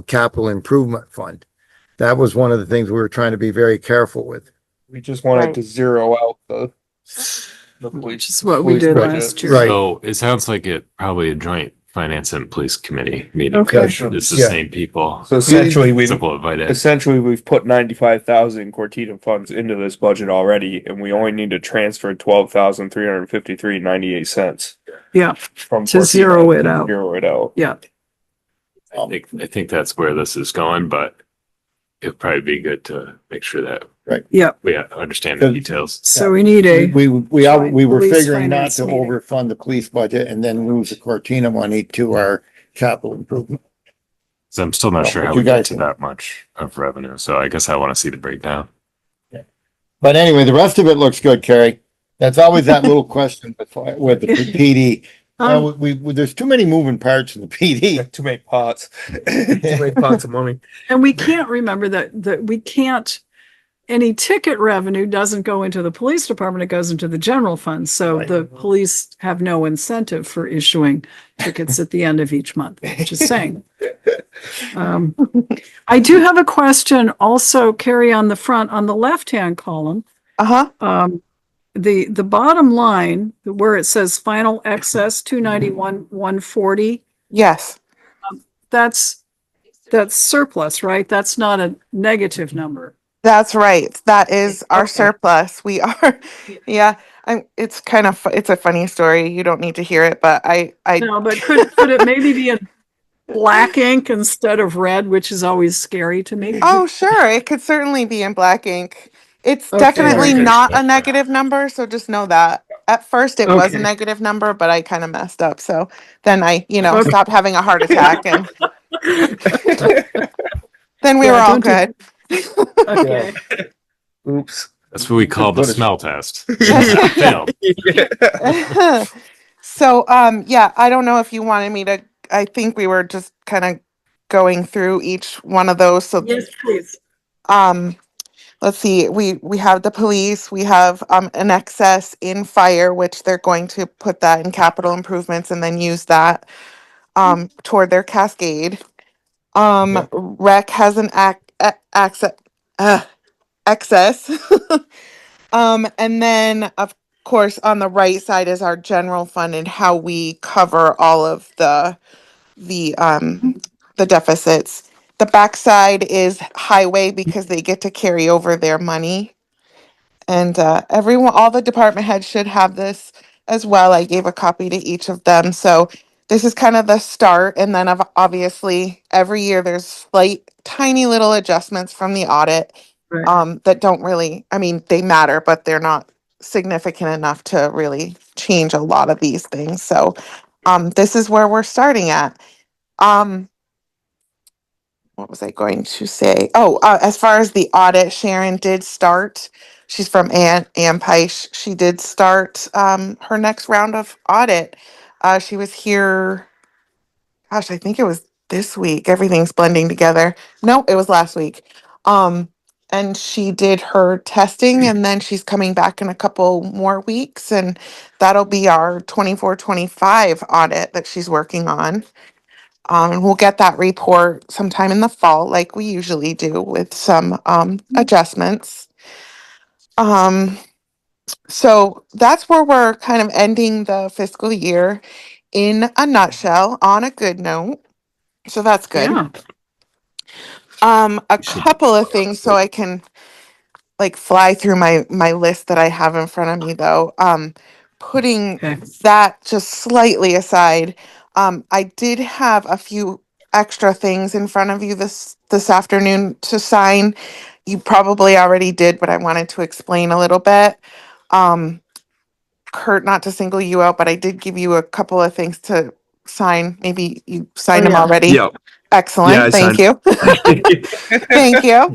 capital improvement fund. That was one of the things we were trying to be very careful with. We just wanted Right. to zero out the Which is what we police did budget. last year. Right. So it sounds like it probably a joint finance and police committee meeting. Okay. It's the Yeah. same people. So essentially, Simplified it. we've put 95,000 Cortina funds into this budget already, and we only need to transfer 12,353.98 Yeah, from To Cortina zero it to out. Zero it out. yeah. I think that's where this is going, but it'd probably be good to make sure that Yeah. we understand the details. So we need a, We were Police figuring not finance to meeting. overfund the police budget and then lose the Cortina money to our capital improvement. So I'm still not Well, sure what how you we get guys to think. that much of revenue. So I guess I want to see the breakdown. But anyway, the rest of it looks good, Carrie. That's always that little question with the PD. There's too many moving parts in the PD. Too many pots. Too many pots of money. and we can't remember that we can't, any ticket revenue doesn't go into the police department, it goes into the general fund. So Right. the police have no incentive for issuing tickets at the end of each month, just saying. I do have a question also, Carrie, on the front, on the left-hand column. Uh-huh. The bottom line where it says final excess 291,140, Yes. that's surplus, right? That's not a negative number. That's right. That is our Okay. surplus. We are, yeah. It's kind of, it's a funny story. You don't need to hear it, but I No, but could it maybe be in black ink instead of red, which is always scary to me? oh, sure. It could certainly be in black ink. It's Okay. definitely Very good not a question. negative number. So just know that. At first it was a Okay. negative number, but I kind of messed up. So then I, Okay. stopped having a heart attack and then we Yeah, were all don't do- good. Okay. Oops. That's what we call the Good as- smell test. Failed. So, yeah, I don't know if you wanted me to, I think we were just kind of going through each one of those. So, Yes, please. let's see, we have the police, we have, an excess in fire, which they're going to put that in capital improvements and then use that, toward their cascade. Rec has an excess. And then of course, on the right side is our general fund and how we cover all of the deficits. The backside is highway because they get to carry over their money. And all the department heads should have this as well. I gave a copy to each of them. So this is kind of the start. And then obviously every year there's slight, tiny little adjustments from the audit Right. that don't really, I mean, they matter, but they're not significant enough to really change a lot of these things. So this is where we're starting at. What was I going to say? Oh, as far as the audit, Sharon did start. She's from Ampiche. She did start her next round of audit. She was here, gosh, I think it was this week. Everything's blending together. No, it was last week. And she did her testing and then she's coming back in a couple more weeks and that'll be our 24-25 audit that she's working on. We'll get that report sometime in the fall, like we usually do with some adjustments. So that's where we're kind of ending the fiscal year in a nutshell on a good note. So that's good. Yeah. A couple of things so I can like fly through my list that I have in front of me though. Putting Okay. that just slightly aside, I did have a few extra things in front of you this afternoon to sign. You probably already did, but I wanted to explain a little bit. Kurt, not to single you out, but I did give you a couple of things to sign. Maybe you signed them yeah. already. Yeah. Excellent. Yeah, I Thank signed. you. Thank you.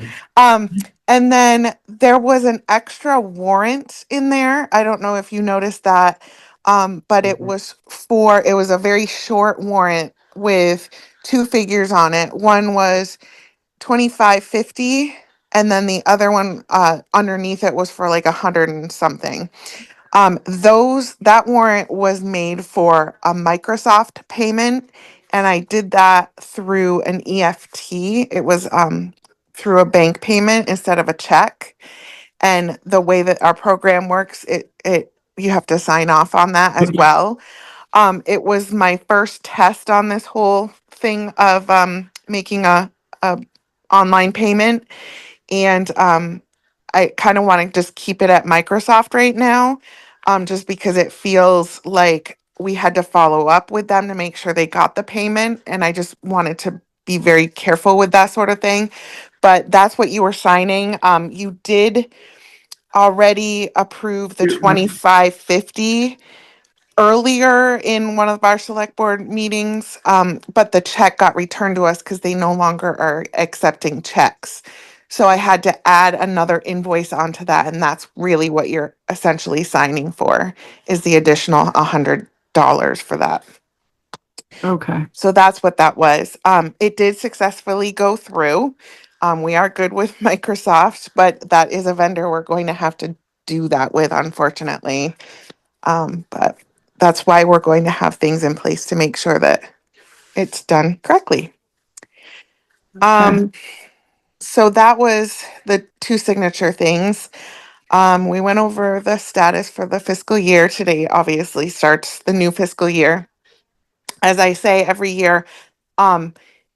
And then there was an extra warrant in there. I don't know if you noticed that. But it was a very short warrant with two figures on it. One was 25.50 and then the other one underneath it was for like 100 and something. That warrant was made for a Microsoft payment and I did that through an EFT. It was through a bank payment instead of a check. And the way that our program works, it you have to sign off on that as well. It was my first test on this whole thing of making a online payment, and I kind of want to just keep it at Microsoft right now, just because it feels like we had to follow up with them to make sure they got the payment, and I just wanted to be very careful with that sort of thing. But that's what you were signing. You did already approve the 2550 earlier in one of our select board meetings, but the check got returned to us because they no longer are accepting checks. So I had to add another invoice onto that, and that's really what you're essentially signing for, is the additional $100 for that. Okay. So that's what that was. It did successfully go through. We are good with Microsoft, but that is a vendor we're going to have to do that with, unfortunately. But that's why we're going to have things in place to make sure that it's done correctly. So that was the two signature things. We went over the status for the fiscal year. Today obviously starts the new fiscal year. As I say every year,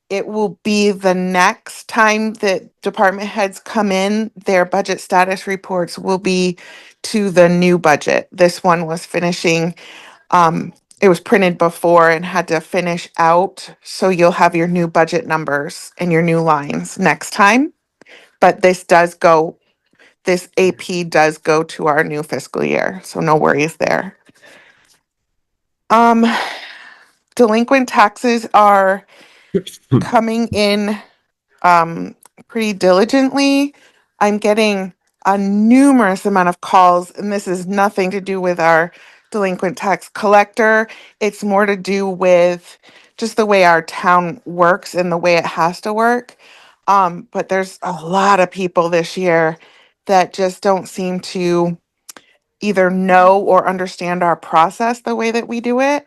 it will be the next time that department heads come in, their budget status reports will be to the new budget. This one was finishing, it was printed before and had to finish out. So you'll have your new budget numbers and your new lines next time. But this AP does go to our new fiscal year. So no worries there. Delinquent taxes are coming in pretty diligently. I'm getting a numerous amount of calls, and this is nothing to do with our delinquent tax collector. It's more to do with just the way our town works and the way it has to work. But there's a lot of people this year that just don't seem to either know or understand our process the way that we do it.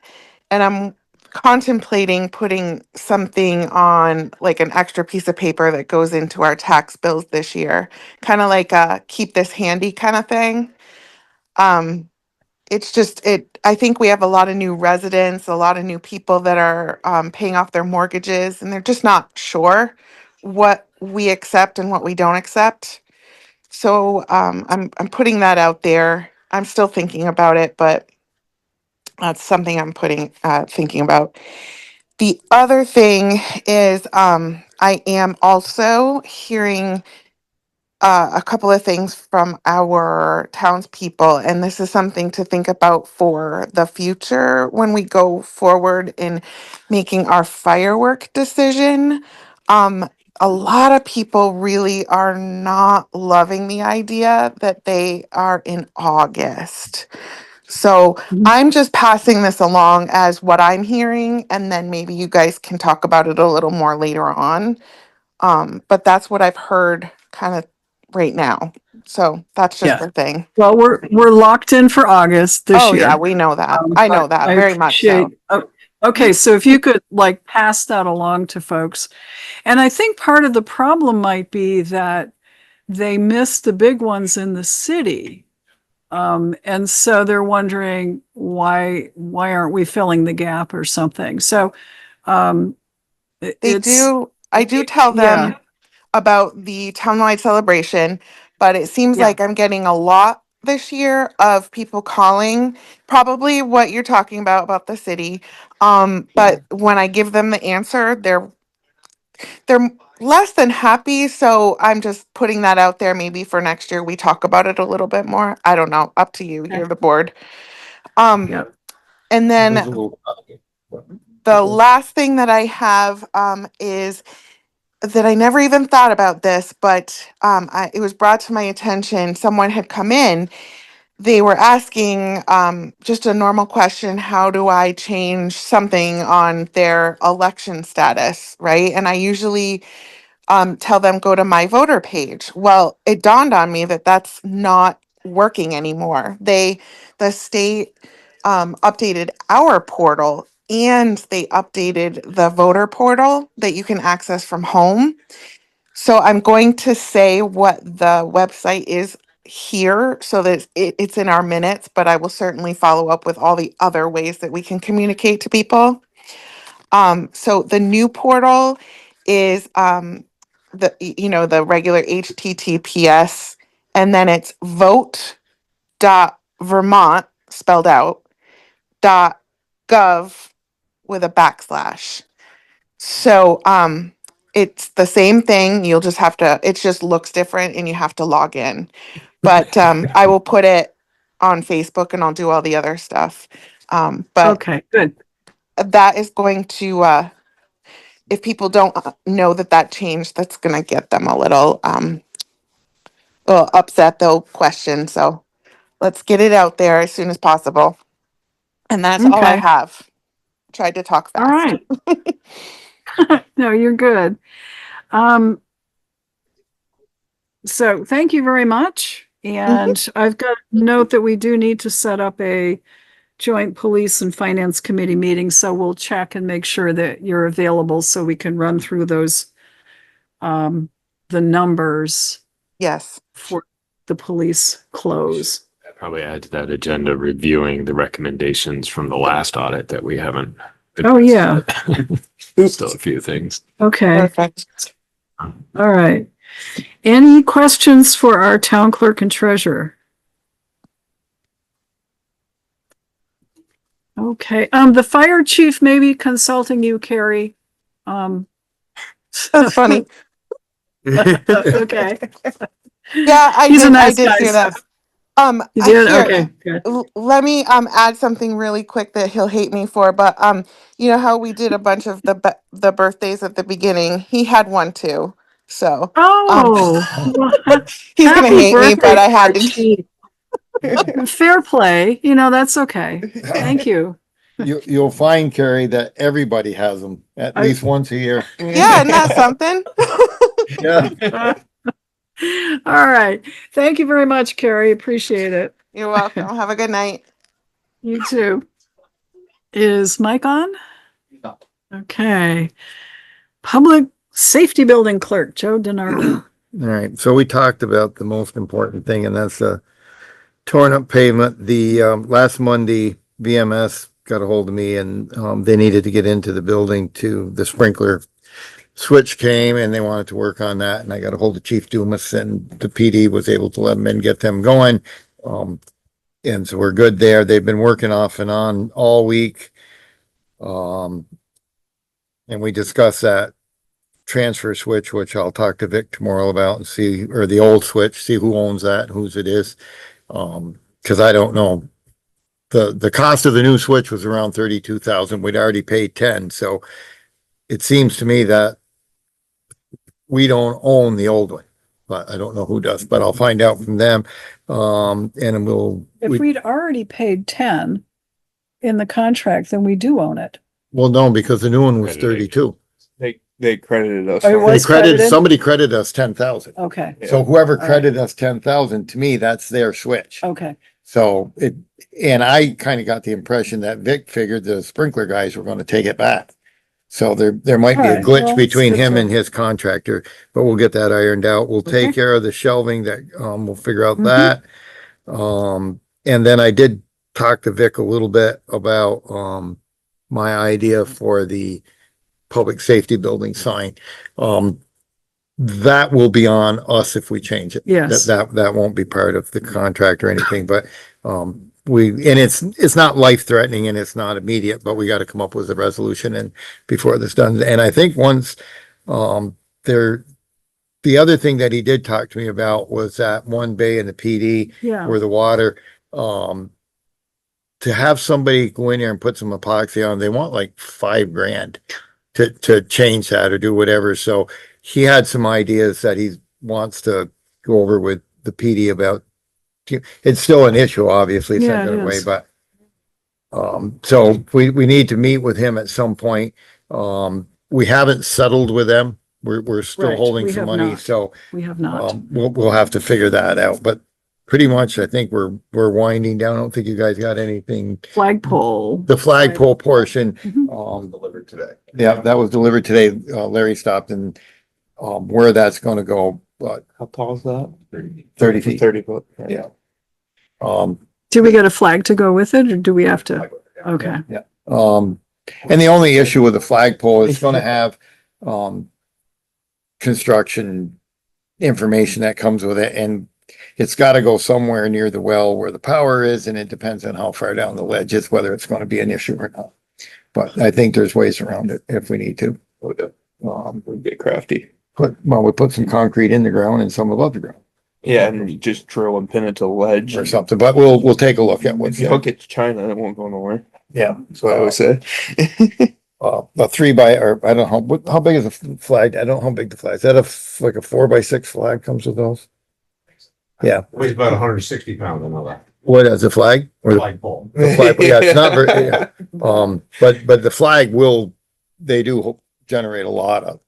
And I'm contemplating putting something on, like an extra piece of paper that goes into our tax bills this year, kind of like a keep this handy kind of thing. It's just I think we have a lot of new residents, a lot of new people that are paying off their mortgages, and they're just not sure what we accept and what we don't accept. So I'm putting that out there. I'm still thinking about it, but that's something I'm thinking about. The other thing is I am also hearing a couple of things from our townspeople, and this is something to think about for the future when we go forward in making our firework decision. A lot of people really are not loving the idea that they are in August. So I'm just passing this along as what I'm hearing, and then maybe you guys can talk about it a little more later on. But that's what I've heard kind of right now. So that's just Yeah. the thing. Well, we're locked in for August this Oh year. yeah, we know that. I know But that I very much so. appreciate. Okay, so if you could like pass that along to folks. And I think part of the problem might be that they missed the big ones in the city. And so they're wondering why aren't we filling the gap or something? So I do tell them about the townwide celebration, but it seems like I'm getting a lot this year of people calling, probably what you're talking about the city. But when I give them the answer, they're less than happy. So I'm just putting that out there. Maybe for next year we talk about it a little bit more. I don't know. Up to you. You're the board. And then the last thing that I have is that I never even thought about this, but it was brought to my attention. Someone had come in. They were asking just a normal question: how do I change something on their election status? Right. And I usually tell them go to my voter page. Well, it dawned on me that that's not working anymore. The state updated our portal, and they updated the voter portal that you can access from home. So I'm going to say what the website is here so that it's in our minutes, but I will certainly follow up with all the other ways that we can communicate to people. So the new portal is the regular HTTPS, and then it's vote.vermont spelled out .gov with a backslash. So it's the same thing. You'll just have to, it just looks different and you have to log in. But I will put it on Facebook and I'll do all the other stuff. But Okay, good. that is going to if people don't know that changed, that's gonna get them a little upset. They'll question. So let's get it out there as soon as possible. And that's all I Okay. have. Tried to talk fast. All right. No, you're good. So thank you very much. And I've got a note that we do need to set up a joint police and finance committee meeting. So we'll check and make sure that you're available so we can run through those, the numbers Yes. for the police close. I'd probably add to that agenda reviewing the recommendations from the last audit that we haven't. Oh, yeah. Still a few things. Okay. Perfect. All right. Any questions for our town clerk and treasurer? Okay, the fire chief may be consulting you, Kari. That's funny. Okay. Yeah, He's a I nice did guy, hear that. so- You did? Okay, good. Let me add something really quick that he'll hate me for, but you know how we did a bunch of the birthdays at the beginning? He had one too. So Oh, he's gonna happy hate me, but I had birthday, to. Chief. Fair play, that's okay. Thank you. You'll find, Carrie, that everybody has them at least once a year. Yeah, isn't that something? Yeah. All right. Thank you very much, Kari. Appreciate it. You're welcome. Have a good night. You too. Is Mike on? No. Okay. Public Safety Building Clerk, Joe Denardo. All right, so we talked about the most important thing, and that's the torn up pavement. The last Monday, VMS got a hold of me, and they needed to get into the building to the sprinkler switch came, and they wanted to work on that. And I got a hold of Chief Dumas, and the PD was able to let them in, get them going. And so we're good there. They've been working off and on all week. And we discussed that transfer switch, which I'll talk to Vic tomorrow about and see, or the old switch, see who owns that and whose it is. Cause I don't know. The cost of the new switch was around 32,000. We'd already paid 10. So it seems to me that we don't own the old one, but I don't know who does, but I'll find out from them. And If we'd already paid 10 in the contract, then we do own it. well, no, because the new one was 32. They credited us. Oh, it on was They credited, credited? somebody credited us 10,000. Okay, So whoever All right. credited us 10,000, to me, that's their switch. okay. So and I kind of got the impression that Vic figured the sprinkler guys were going to take it back. So there might be a Alright, glitch well, between that's him good. and his contractor, but we'll get that ironed out. We'll Okay. take care of the shelving that, we'll figure out Mhm. that. And then I did talk to Vic a little bit about, my idea for the public safety building sign. That will be on us if we change it. Yes. That won't be part of the contract or anything, but, it's not life threatening and it's not immediate, but we got to come up with a resolution and before this done. And I think once, the other thing that he did talk to me about was that one bay in the PD Yeah, where the water, to have somebody go in there and put some epoxy on, they want like $5,000 to change that or do whatever. So he had some ideas that he wants to go over with the PD about. It's still an issue, obviously, it's Yeah, not it going away, is. but so we need to meet with him at some point. We haven't settled with them. We're still Right, holding we some have money, not. so we have not. we'll have to figure that out. But pretty much, I think we're winding down. I don't think you guys got anything. Flagpole. The flagpole portion, Mhm. Delivered today. yeah, that was delivered today. Larry stopped and where that's gonna go, but How tall is that? 30 feet. 30 foot. Yeah. Do we get a flag to go with it or do we have to? Okay. And the only issue with the flagpole is gonna have, construction information that comes with it, and it's gotta go somewhere near the well where the power is, and it depends on how far down the ledge is, whether it's gonna be an issue or not. But I think there's ways around it if we need to. We get crafty. We put some concrete in the ground and some above the ground Yeah, and you just drill and pin it to the ledge. or something, but we'll take a look at If what's you there. hook it to China, it won't go nowhere. Yeah. That's what I always say. A 3 by, or I don't know, how big is the flag? I don't know how big the flag is. That like a 4x6 flag comes with those? Yeah. Weighs about 160 pounds, I know that. What is the flag? Or the Flagpole. flag? Yeah, it's not very, yeah. But the flag they do generate a lot of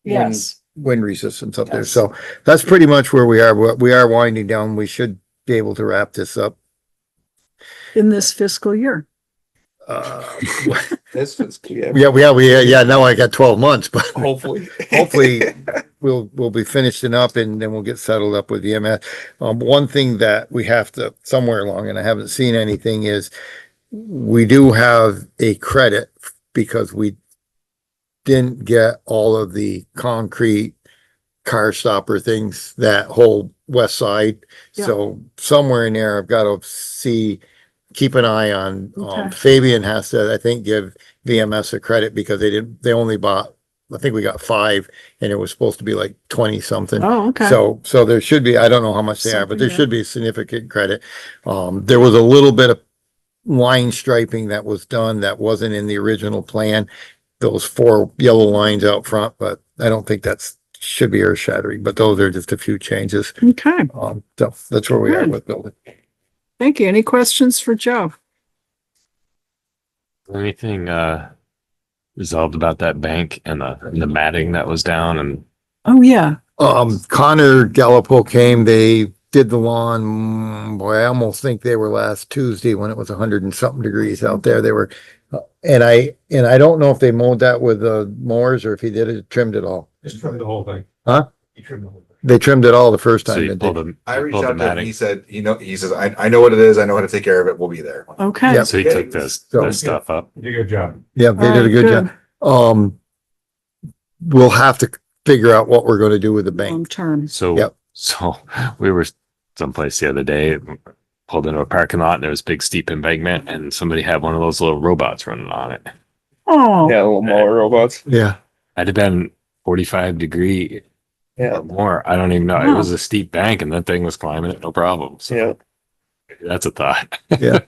Yes. wind resistance up there. Yes. So that's pretty much where we are. We are winding down. We should be able to wrap this up. In this fiscal year. This was cute. Yeah, now I got 12 months, but Hopefully. hopefully we'll be finishing up and then we'll get settled up with the EMS. One thing that we have to somewhere along, and I haven't seen anything, is we do have a credit because we didn't get all of the concrete car stopper things, that whole west side. Yeah. So somewhere in there, I've got to keep an eye on, Okay. Fabian has to, I think, give VMS a credit because they only bought, I think we got 5 and it was supposed to be like 20 something. Oh, okay. So there should be, I don't know how much they are, but there Something, yeah. should be a significant credit. There was a little bit of line striping that was done that wasn't in the original plan. Those 4 yellow lines out front, but I don't think should be earth shattering, but those are just a few changes. Okay. So that's where we are Good. with building. Thank you. Any questions for Joe? Anything resolved about that bank and the matting that was down and Oh, yeah. Connor Gallipo came, they did the lawn, boy, I almost think they were last Tuesday when it was 100 and something degrees out there. They were, and I don't know if they mowed that with mowers or if he trimmed it all. Just trimmed the whole thing. Huh? He trimmed the whole thing. They trimmed it all the first so time. you didn't pulled they? the I reached pulled the out to him, matting. he said, he says, I know what it is, I know how to take care of it, we'll be there. Okay. Yep. So he took this stuff up. You did a good job. Yeah, they did a good job. We'll have to figure out what we're gonna do with the bank. Long term. So Yep. so we were someplace the other day, pulled into a parking lot and there was a big steep embankment and somebody had one of those little robots running on it. Oh, Yeah, little mower robots. Yeah. I'd have been 45-degree Yeah. or more. I don't even know. It Wow. was a steep bank and that thing was climbing it, no problem. So Yeah. that's a thought. Yeah.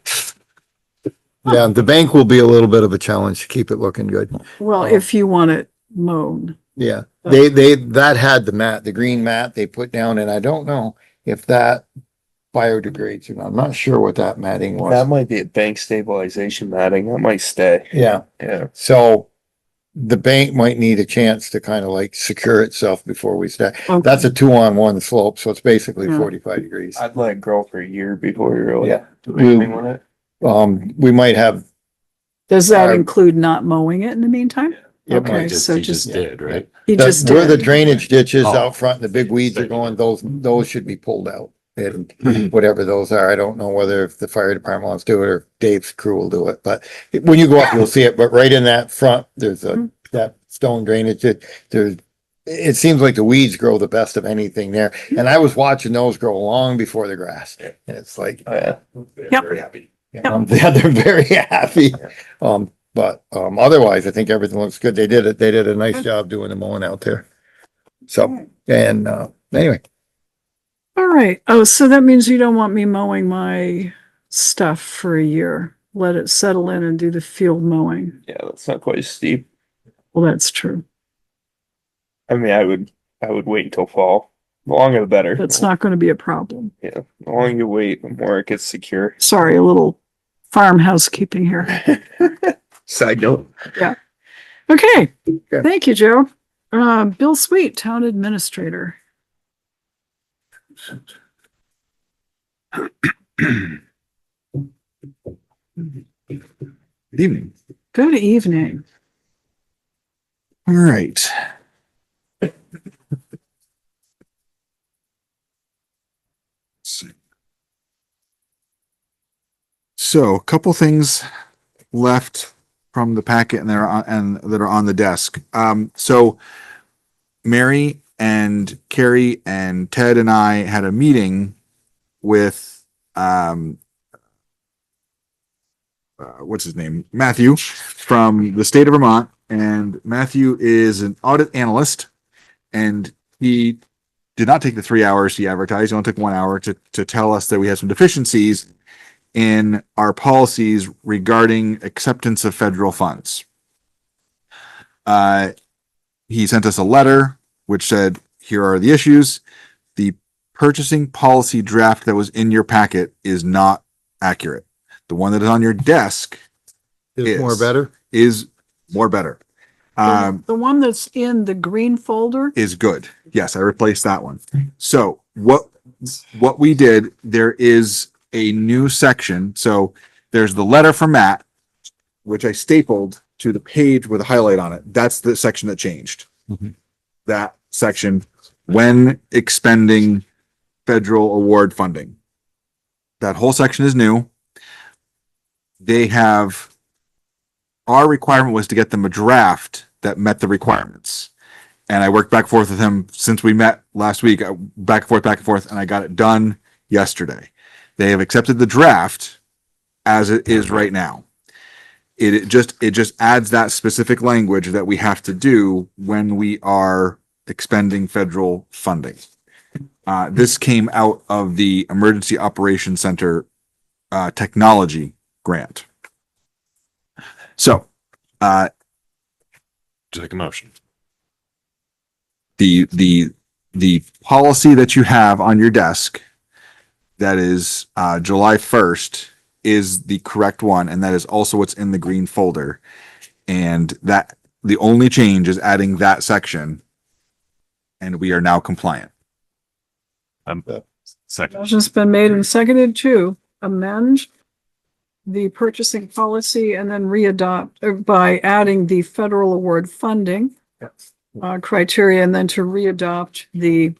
Yeah, the bank will be a little bit of a challenge to keep it looking good. well, if you want it mown. Yeah, that had the green mat they put down, and I don't know if that biodegrades or not. I'm not sure what that matting That was. might be a bank stabilization matting. That might stay. Yeah, Yeah. so the bank might need a chance to kind of like secure itself before we start. Okay. That's a 2-on-1 slope, so it's basically Yeah. 45 degrees. I'd let it grow for a year before we really Yeah. do anything with it. We might have, Does that Our- include not mowing it in the meantime? Yep. Okay, He so he just, did, right? he just where the did. drainage ditches Oh. out front, and the big weeds are going, those should be pulled out. And whatever those are, I don't know whether if the fire department wants to do it or Dave's crew will do it, but when you go up, you'll see it, but right in that front, there's that stone drainage, it seems like the weeds grow the best of anything there, and I was watching those grow long before the grass, and it's like, Oh, yeah. Yep. Very happy. yeah, they're very happy. But otherwise, I think everything looks good. They did a nice job doing the mowing out there. So, and anyway, All right. Oh, so that means you don't want me mowing my stuff for a year. Let it settle in and do the field mowing. Yeah, that's not quite as steep. Well, that's true. I mean, I would wait until fall. The longer the better. That's not going to be a problem. Yeah. The longer you wait, the more it gets secure. Sorry, a little farm housekeeping here. Side note. Okay. Thank you, Joe. Bill Sweet, Town Administrator. Good evening. Good evening. All right. So a couple things left from the packet and that are on the desk. So Mary and Kari and Ted and I had a meeting with, what's his name? Matthew from the state of Vermont. And Matthew is an audit analyst, and he did not take the 3 hours he advertised. He only took 1 hour to tell us that we had some deficiencies in our policies regarding acceptance of federal funds. He sent us a letter which said, here are the issues. The purchasing policy draft that was in your packet is not accurate. The one that is on your desk Is more better? is more better. The one that's in the green folder? Is good. Yes, I replaced that one. So what we did, there is a new section. So there's the letter from Matt, which I stapled to the page with a highlight on it. That's the section that changed. That section, when expending federal award funding. That whole section is new. They have, our requirement was to get them a draft that met the requirements. And I worked back and forth with him since we met last week, back and forth, and I got it done yesterday. They have accepted the draft as it is right now. It just adds that specific language that we have to do when we are expending federal funding. This came out of the Emergency Operations Center technology grant. So, Just like a motion. the policy that you have on your desk that is July 1st is the correct one, and that is also what's in the green folder. And that the only change is adding that section, and we are now compliant. Second. Motion's been made and seconded to amend the purchasing policy and then readopt by adding the federal award funding criteria, and then to readopt the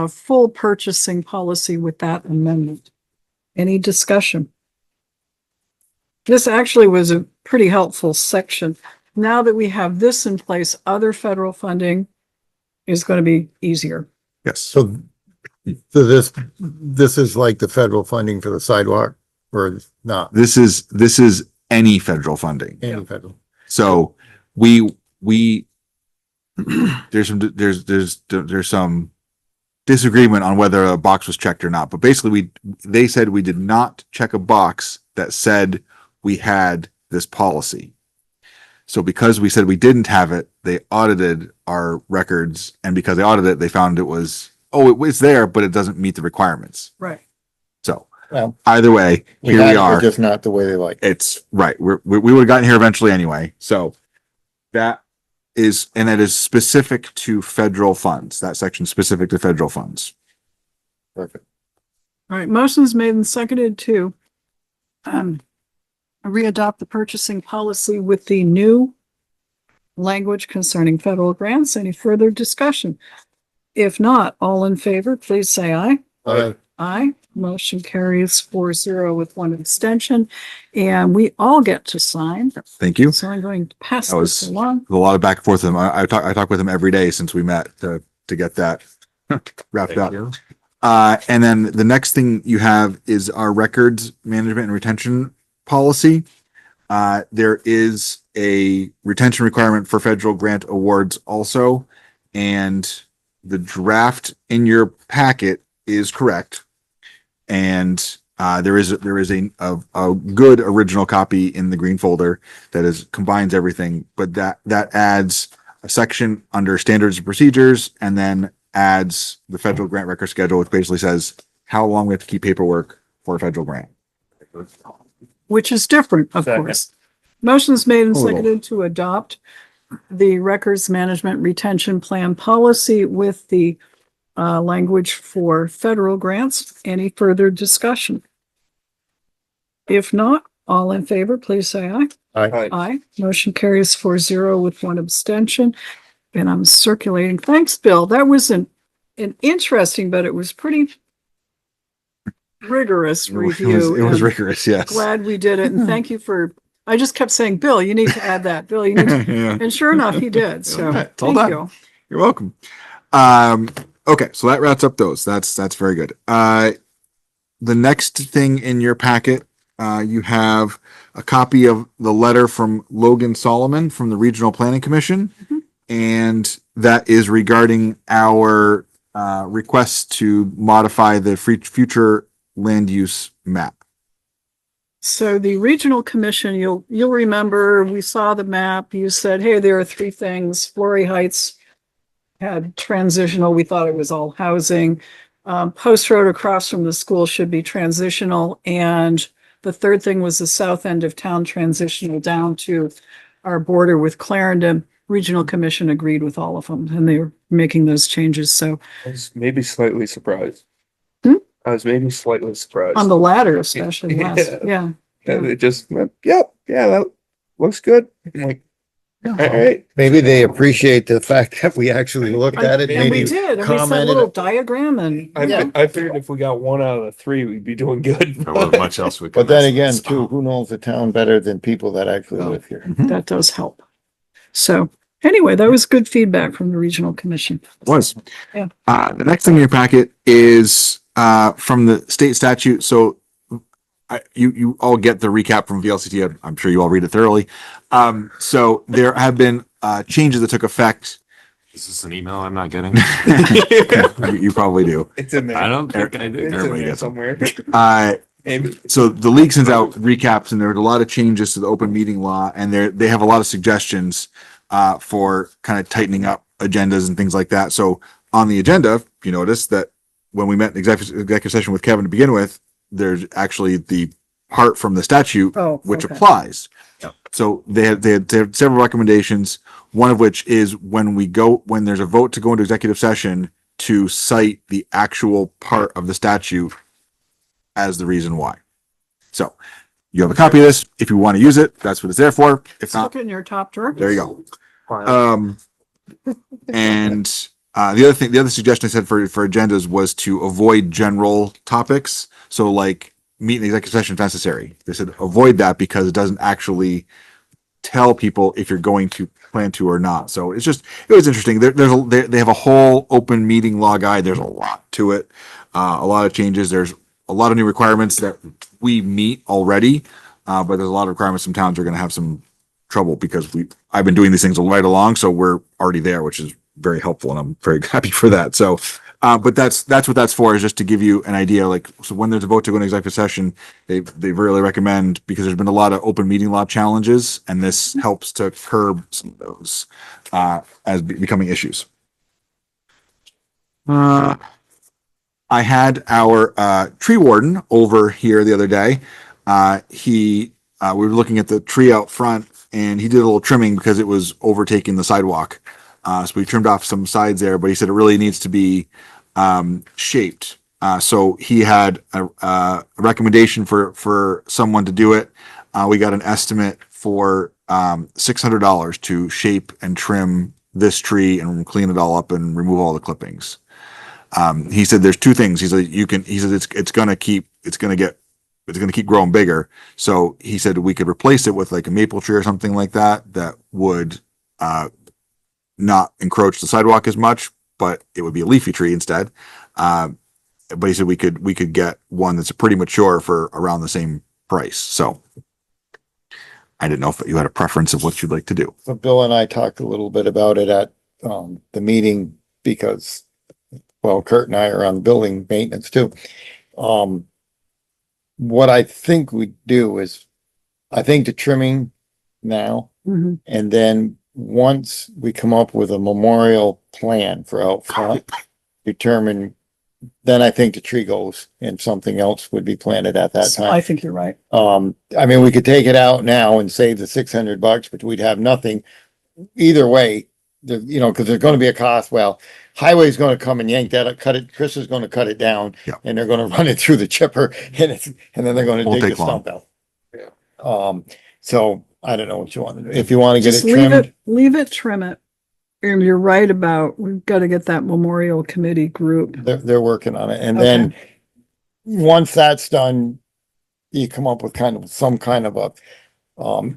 full purchasing policy with that amendment. Any discussion? This actually was a pretty helpful section. Now that we have this in place, other federal funding is going to be easier. Yes. So this is like the federal funding for the sidewalk or not? This is any federal funding. Any federal. So we there's some disagreement on whether a box was checked or not, but basically they said we did not check a box that said we had this policy. So because we said we didn't have it, they audited our records, and because they audited it, they found it was there, but it doesn't meet the requirements. Right. So Well, either way, here we are. Just not the way they like. It's right. We would have gotten here eventually anyway. So that is specific to federal funds. That section specific to federal funds. Perfect. All right, motion's made and seconded to readopt the purchasing policy with the new language concerning federal grants. Any further discussion? If not, all in favor, please say aye. Aye. Aye. Motion carries 4-0 with one abstention, and we all get to sign. Thank you. So I'm going to pass That was- this along. A lot of back and forth with him. I talk with him every day since we met to get that wrapped up. And then the next thing you have is our records management and retention policy. There is a retention requirement for federal grant awards also, and the draft in your packet is correct. And there is a good original copy in the green folder that combines everything, but that adds a section under standards and procedures, and then adds the federal grant record schedule, which basically says how long we have to keep paperwork for a federal grant. Which is different, of course. Motion's made and seconded to adopt the records management retention plan policy with the language for federal grants. Any further discussion? If not, all in favor, please say aye. Aye. Aye. Motion carries 4-0 with one abstention. And I'm circulating. Thanks, Bill. That was an interesting, but it was pretty rigorous It was, review. it was and rigorous, yes. Glad we did it. And thank you for, I just kept saying, Bill, you need to add that. Bill, you need to. Yeah. And sure enough, he did. So It's all thank done. you. You're welcome. Okay, so that wraps up those. That's very good. The next thing in your packet, you have a copy of the letter from Logan Solomon from the Regional Planning Commission. And that is regarding our request to modify the future land use map. So the regional commission, you'll remember, we saw the map. You said, hey, there are three things. Flory Heights had transitional. We thought it was all housing. Post Road across from the school should be transitional. And the third thing was the south end of town transitional down to our border with Clarendon. Regional Commission agreed with all of them, and they were making those changes. So I was maybe slightly surprised. Hmm? I was maybe slightly surprised. on the latter, especially, yes, Yeah. yeah. And it just went, yep, yeah, that looks good. I'm like, all right. Maybe they appreciate the fact that we actually looked at it, And we maybe did, and we sent a commented. little diagram and, I figured if we got one out of the three, we'd be doing good. There wasn't much else we could. But then miss. again, too, who knows the town better than people that actually live here? that does help. So anyway, that was good feedback from the regional commission. Was. Yeah. The next thing in your packet is from the state statute. So you all get the recap from VLCT. I'm sure you all read it thoroughly. So there have been changes that took effect. Is this an email I'm not getting? You probably do. It's in there. I don't think I It's do. in Everybody there gets them. somewhere. Maybe. So the league sends out recaps, and there are a lot of changes to the open meeting law, and they have a lot of suggestions for kind of tightening up agendas and things like that. So on the agenda, you notice that when we met in executive session with Kevin to begin with, there's actually the part from the statute which okay. applies. So they had several recommendations, one of which is when there's a vote to go into executive session, to cite the actual part of the statute as the reason why. So you have a copy of this. If you want to use it, that's what it's there for. If not, Look in your top drawer. there you go. And the other suggestion I said for agendas was to avoid general topics. So like meet in the executive session if necessary. They said avoid that because it doesn't actually tell people if you're going to plan to or not. So it was interesting. They have a whole open meeting law guide. There's a lot to it. A lot of changes. There's a lot of new requirements that we meet already. But there's a lot of requirements some towns are going to have some trouble because I've been doing these things right along. So we're already there, which is very helpful. And I'm very happy for that. So, but that's what that's for, is just to give you an idea. Like, so when there's a vote to go into executive session, they really recommend, because there's been a lot of open meeting law challenges, and this helps to curb some of those as becoming issues. I had our tree warden over here the other day. We were looking at the tree out front, and he did a little trimming because it was overtaking the sidewalk. So we trimmed off some sides there, but he said it really needs to be shaped. So he had a recommendation for someone to do it. We got an estimate for $600 to shape and trim this tree and clean it all up and remove all the clippings. He said there's two things. He said it's going to keep growing bigger. So he said we could replace it with like a maple tree or something like that would not encroach the sidewalk as much, but it would be a leafy tree instead. But he said we could get one that's pretty mature for around the same price. So I didn't know if you had a preference of what you'd like to do. So Bill and I talked a little bit about it at the meeting because, well, Kurt and I are on building maintenance too. What I think we do is, I think the trimming now, Mhm. and then once we come up with a memorial plan for out front, determine, then I think the tree goes and something else would be planted at that time. I think you're right. I mean, we could take it out now and save the $600, but we'd have nothing. Either way, cause there's gonna be a cost. Well, highway's gonna come and yank that, cut it, Chris is gonna cut it down. Yeah. And they're gonna run it through the chipper and then they're gonna Won't dig the take long. stump out. So I don't know what you want to do. If you want to get Just it trimmed, leave it, trim it. And you're right about, we've got to get that memorial committee group. they're working on it. And then once that's done, you come up with some kind of a,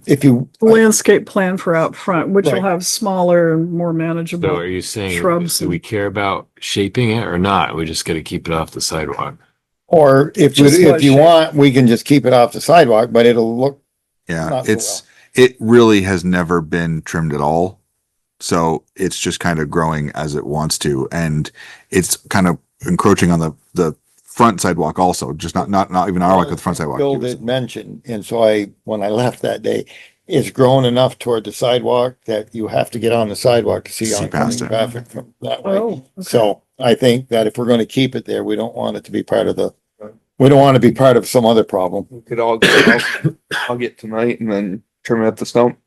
if you. Landscape plan for out front, which will Right. have smaller and more So manageable. are you saying, Shrubs do we care about shaping it or not? We just gotta keep it off the sidewalk. Or if Just you, let if you shape. want, we can just keep it off the sidewalk, but it'll look Yeah, not so it's, it really has never been trimmed at all. So it's just kind of growing as it wants to, and it's kind of encroaching on the front sidewalk also, just not even our, like the front sidewalk. Bill did mention, and so when I left that day, it's grown enough toward the sidewalk that you have to get on the sidewalk to see See oncoming past it. traffic from that way. Oh, okay. So I think that if we're gonna keep it there, we don't want it to be part of we don't want to be part of some other problem. We could all I'll get tonight and then trim it at the stump.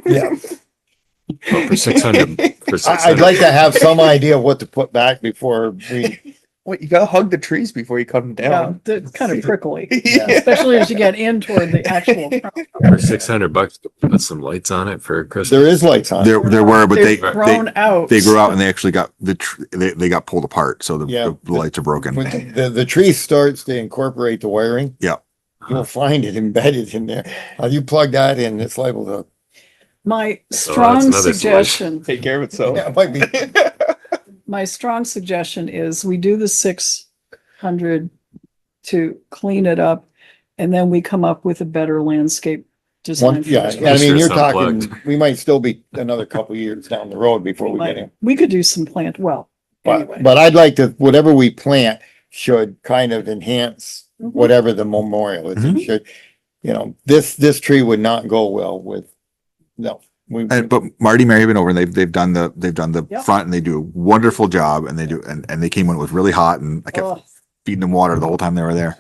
Yeah. Well, for 600, for I'd 600. like to have some idea of what to put back before we, What, you gotta hug the trees before you cut them Yeah, down. they're kind of prickly, Yeah. especially as you get in toward the actual. For $600, put some lights on it for Christmas. there is lights on. There were, but They've grown out. they grew out and they actually got they got pulled apart, so Yeah. the lights are broken. When the tree starts to incorporate the wiring. Yeah. You'll find it embedded in there. You plug that in, it's liable to. My that's strong another suggestion, Take care of itself. Yeah, it might be. my strong suggestion is we do the 600 to clean it up, and then we come up with a better landscape design. for Yeah, it. I mean, you're It's talking, unplugged. we might still be another couple years down the road before we get in. We could do some plant, well, anyway. But I'd like to, whatever we plant should kind of enhance Mhm. whatever the memorial is. It should, this tree would not go well with, no. But Marty, Mary have been over and they've done the Yep. front and they do a wonderful job, and and they came when it was really hot, and I kept Oh, feeding them water the whole time they were there.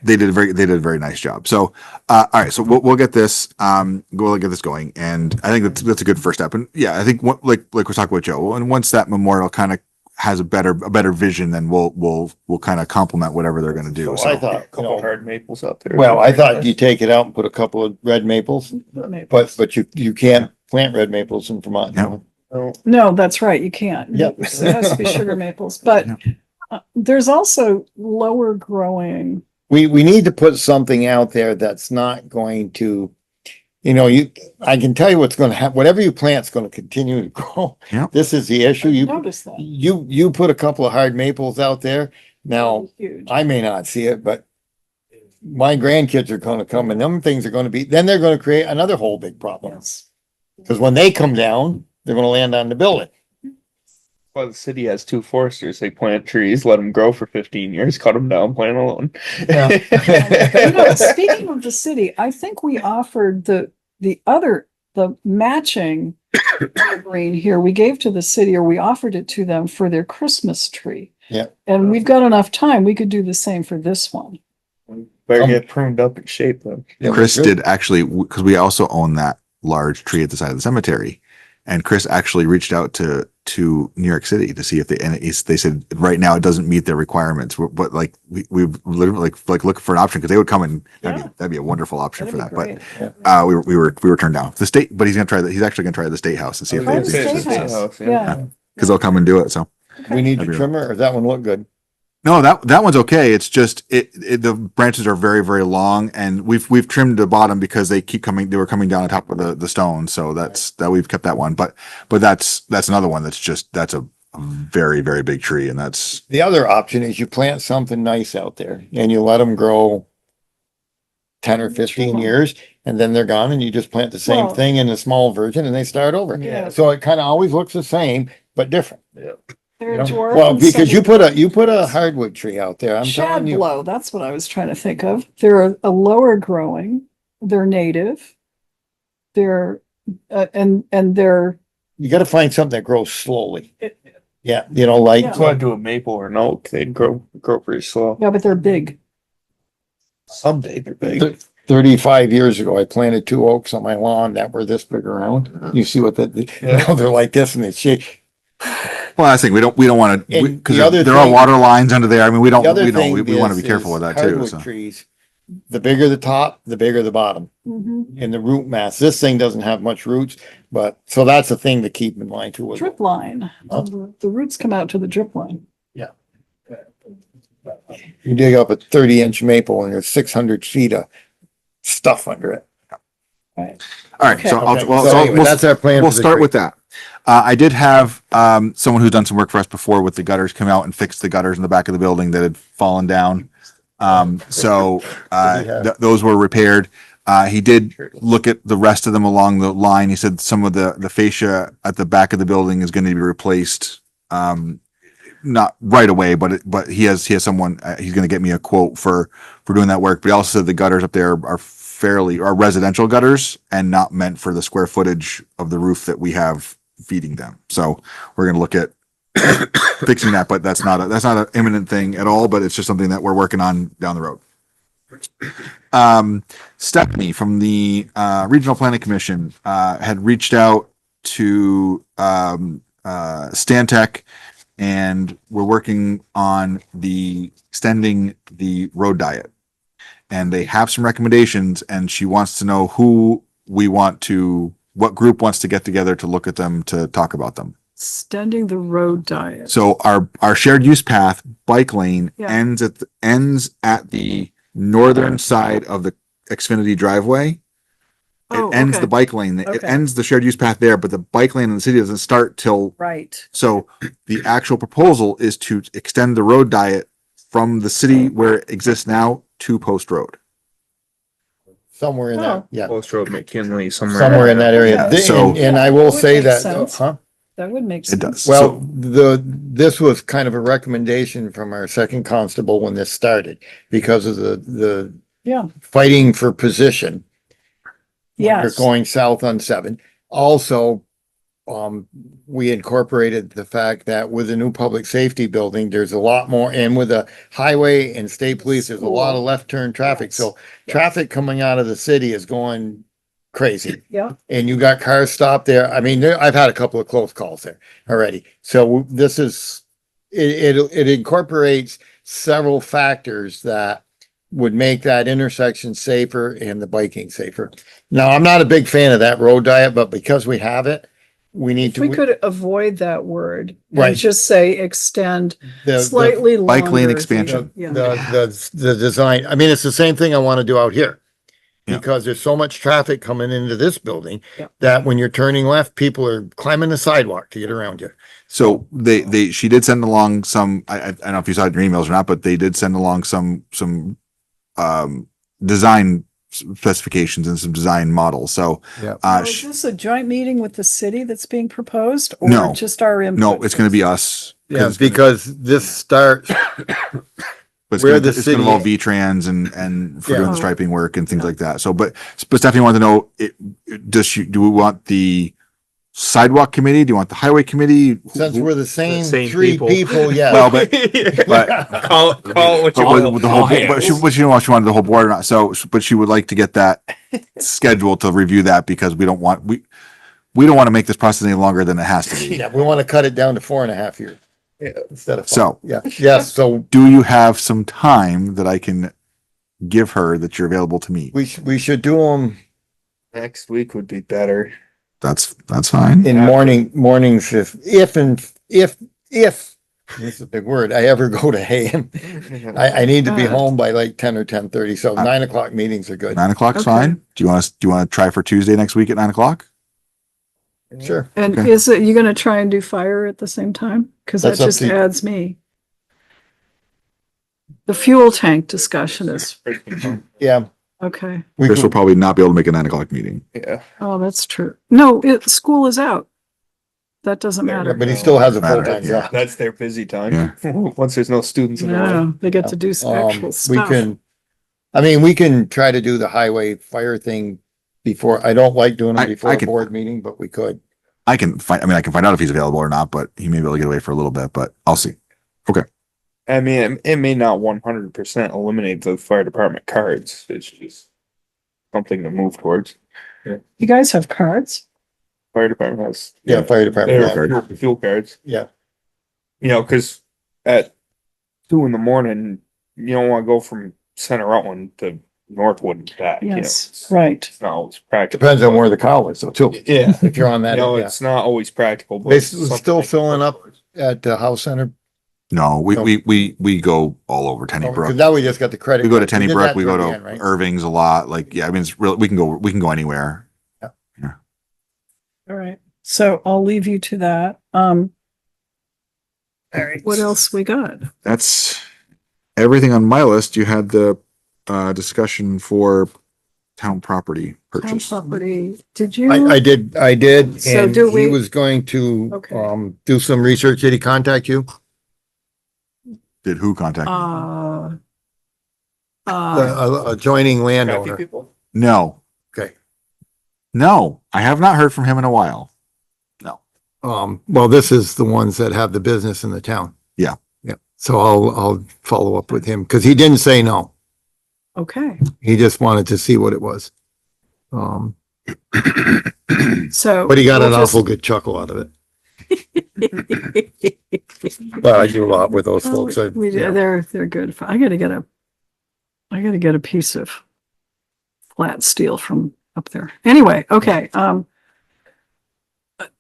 They did a very nice job. So, all right, so we'll get this, we'll get this going. And I think that's a good first step. And yeah, I think like we're talking with Joe, and once that memorial kind of has a better vision, then we'll kind of complement whatever they're going to do. So I So, thought, A couple hard maples out there. well, I thought you take it out and put a couple of red maples, maybe. but you can't plant red maples in Vermont. Yeah. No, that's right, you can't. Yep. It has to be sugar maples, but there's also lower growing. We need to put something out there that's not going to, I can tell you what's going to happen. Whatever you plant's going to continue to grow. Yeah. This is the issue. Notice that. You put a couple of hard maples out there. Now, Huge. I may not see it, but my grandkids are going to come and them things are going to be, then they're going to create another whole big problem. Yes. Because when they come down, they're going to land on the building. Well, the city has 2 foresters. They plant trees, let them grow for 15 years, cut them down, plant alone. Speaking of the city, I think we offered the matching green here, we gave to the city, or we offered it to them for their Christmas tree. Yeah. And we've got enough time, we could do the same for this one. Better get pruned up and shaped though. Yeah, Chris good. did actually, because we also own that large tree at the side of the cemetery, and Chris actually reached out to New York City to see if they said right now it doesn't meet their requirements, but like we've literally like looking for an option, because they would come and that'd be a wonderful option That'd for be that. great. But we were turned down. The state, but he's actually gonna try the state house and see if Try they, the It's state a house. yeah. Yeah. because they'll come and do it. So We need to That'd be trim it, or does that one look good? no, that one's okay. It's just the branches are very, very long, and we've trimmed the bottom because they were coming down on top of the stone. So we've kept that one. But that's another one that's a very, very big tree, and that's The other option is you plant something nice out there and you let them grow 10 or 15 years, and then they're gone, and you just plant the same Well- thing in a small version and they start over. Yeah. So it kind of always looks the same, but different. They're you know? dwarf Well, and because you some- put a hardwood tree out there. I'm telling you. Shadblow, that's what I was trying to think of. They're a lower growing, they're native. They're, and they're, You got to find something that grows slowly. It- Yeah, like Yeah. If you want to do a maple or an oak, they'd grow pretty slow. yeah, but they're big. Someday they're big. 35 years ago, I planted 2 oaks on my lawn that were this big around. You see what now they're like this, and it's shape. well. I think we don't want to, And because the other there are thing- water lines under there. I mean, we don't The other thing we want to be is careful with that too. hardwood So trees, the bigger the top, the bigger the bottom in the root mass. This thing doesn't have much roots, but so that's a thing to keep in mind too. Drip line. The roots come out to the drip line. You dig up a 30-inch maple and there's 600 feet of stuff under it. All right, so Okay. well, So so anyway, that's our plan. we'll for the start creek. with that. I did have someone who's done some work for us before with the gutters come out and fix the gutters in the back of the building that had fallen down. Those were repaired. He did look at the rest of them along the line. He said some of the fascia at the back of the building is going to be replaced. Not right away, but he has someone, he's going to get me a quote for doing that work. But he also said the gutters up there are residential gutters and not meant for the square footage of the roof that we have feeding them. So we're going to look at fixing that, but that's not an imminent thing at all, but it's just something that we're working on down the road. Stephanie from the Regional Planning Commission had reached out to Stantec, and we're working on extending the road diet. And they have some recommendations, and she wants to know what group wants to get together to look at them, to talk about them. Extending the road diet. So our shared use path bike lane Yeah. ends at the northern side of the Xfinity driveway. Oh, It ends okay. the bike lane. It Okay. ends the shared use path there, but the bike lane in the city doesn't start till. Right. So the actual proposal is to extend the road diet from the city where it exists now to Post Road. Somewhere in Oh. that, yeah, Post Road, McKinley, somewhere in that area. Okay. So- And I will That would say make that, sense. huh? That would make It sense. does. Well, this was kind of a recommendation from our second constable when this started, because of the Yeah. fighting for position. They're Yes. going south on 7. Also, we incorporated the fact that with the new public safety building, there's a lot more, and with the highway and state police, there's a lot of left turn traffic. So traffic coming out of the city is going crazy. Yeah. And you got cars stopped there. I mean, I've had a couple of close calls there already. So this is, it incorporates several factors that would make that intersection safer and the biking safer. Now, I'm not a big fan of that road diet, but because we have it, we need If we to, could avoid that word Right. and just say extend the slightly longer. bike lane the- expansion. Yeah. the design, I mean, it's the same thing I want to do out here. Yeah. Because there's so much traffic coming into this building Yeah. that when you're turning left, people are climbing the sidewalk to get around you. So she did send along some, I don't know if you saw it in your emails or not, but they did send along some design specifications and some design models. So, Yeah. Now, is this a joint meeting with the city that's being proposed or No. just our input? no, it's going to be us. Yeah, because this starts, But it's where gonna, the it's city- gonna involve V-Trans and for Yeah. doing the striping work and things like that. So, but Stephanie wanted to know, do we want the sidewalk committee? Do you want the highway committee? since we're the same same 3 people. people, yeah. Well, but Call it what you But want. the whole, but she didn't know if she wanted the whole board or not. So, but she would like to get that scheduled to review that, because we don't want to make this process any longer than it has to be. Yeah, we want to cut it down to 4.5 years. Instead of 5. So- Yeah, yes, so Do you have some time that I can give her that you're available to meet? we should do them Next week would be better. That's fine. in mornings if this is a big word, I ever go to Hayden. I need to be home by like 10 or 10:30, so 9 o'clock meetings are good. 9 o'clock's Okay. fine. Do you want to try for Tuesday next week at 9 o'clock? Sure. And Okay. is it, you gonna try and do fire at the same time? Cause that That's up just to you. adds me. The fuel tank discussion is, Yeah, okay. we Chris will could, probably not be able to make a 9 o'clock meeting. Yeah. Oh, that's true. No, school is out. That doesn't matter. but he still has a Matter. full-time job. That's their busy time. Yeah. Once there's no students in the way. No, they get to do some actual We stuff. can, I mean, we can try to do the highway fire thing before, I don't like doing I it before a can- board meeting, but we could. I can find out if he's available or not, but he may be able to get away for a little bit, but I'll see. I mean, it may not 100% eliminate the fire department cards. It's just something to move towards. You guys have cards? Fire department has. Yeah, fire department. Their fuel cards. Yeah. You know, because at 2 a.m, you don't want to go from Center Rutland to Northwood and back. Yes, You know, right. it's not always practical. Depends on where the call is, so too, Yeah. if you're on You that, know, yeah. it's not always practical. But They it's something still they can filling work up towards. at the House Center No, we go all over Tenny Because Brook. now we just got the credit. We go to card. Tenny did Brook, that we go toward to the end, right? Irving's a lot. Like, yeah, I mean, it's really, we can go anywhere. All right. So I'll leave you to that. All right. What else we got? That's everything on my list. You had the discussion for town property Town purchase. property. Did you? I did, So and do he we- was going to, Okay. do some research. Did he contact you? Did who contact me? The adjoining landowner. No. Okay. No, I have not heard from him in a while. Well, this is the ones that have the business in the town. Yeah. Yeah. So I'll follow up with him because he didn't say no. Okay. He just wanted to see what it was. So. But he got an we'll just- awful good chuckle out of it. Well, I do a lot with those folks. We do. They're good. I gotta get a piece of flat steel from up there. Anyway, okay.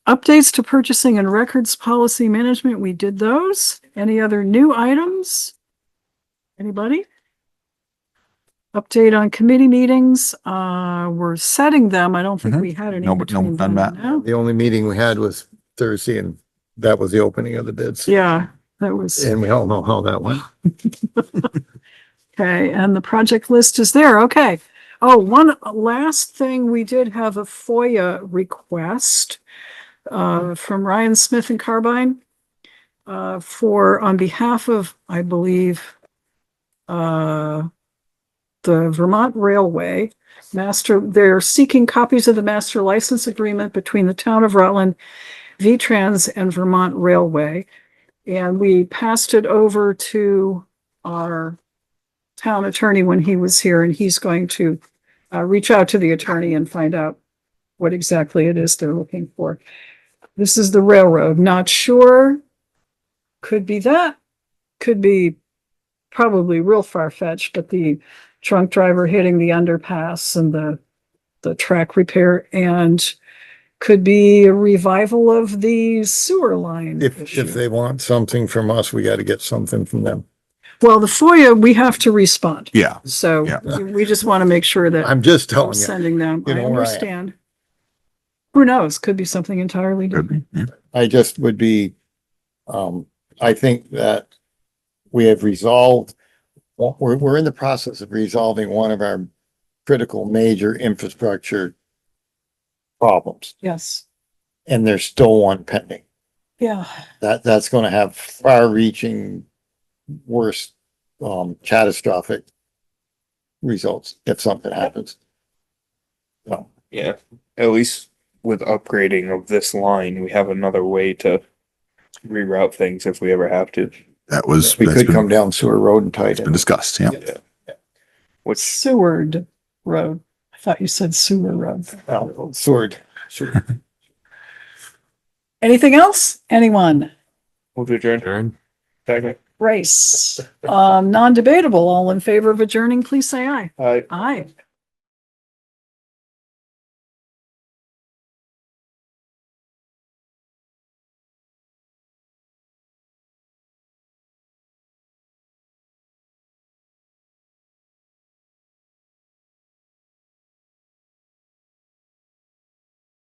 Updates to purchasing and records policy management. We did those. Any other new items? Anybody? Update on committee meetings. We're setting them. I don't think Mhm. we had any No, between none, then Matt. and now. The only meeting we had was Thursday and that was the opening of the bids. Yeah, that was. And we all know how that went. Okay, and the project list is there. Okay. Oh, one last thing, we did have a FOIA request from Ryan Smith and Carbine on behalf of, I believe, the Vermont Railway they're seeking copies of the master license agreement between the town of Rutland, V-Trans, and Vermont Railway. And we passed it over to our town attorney when he was here, and he's going to reach out to the attorney and find out what exactly it is they're looking for. This is the railroad. Not sure. Could be that. Could be probably real far-fetched, but the trunk driver hitting the underpass and the track repair, and could be a revival of the sewer line If issue. they want something from us, we got to get something from them. Well, the FOIA, we have to respond. Yeah. So Yeah. we just want to make sure that I'm just I'm telling you. sending them. you I know where I am. understand. Who knows? Could be something entirely different. I just would be, I think that we have resolved, we're in the process of resolving one of our critical major infrastructure problems, Yes. and there's still one pending. Yeah. That's gonna have far-reaching, worse, catastrophic results if something happens. So, Yeah, at least with upgrading of this line, we have another way to reroute things if we ever have to. That was, we that's could been, come down Sewer Road and tighten. been discussed. Yeah. Which Seward Road. I thought you said Sewer Road. Sword. Anything else? Anyone? will be adjourned. Adjourn. Second. Race. Non-debatable. All in favor of adjourning, please say aye. Aye. Aye.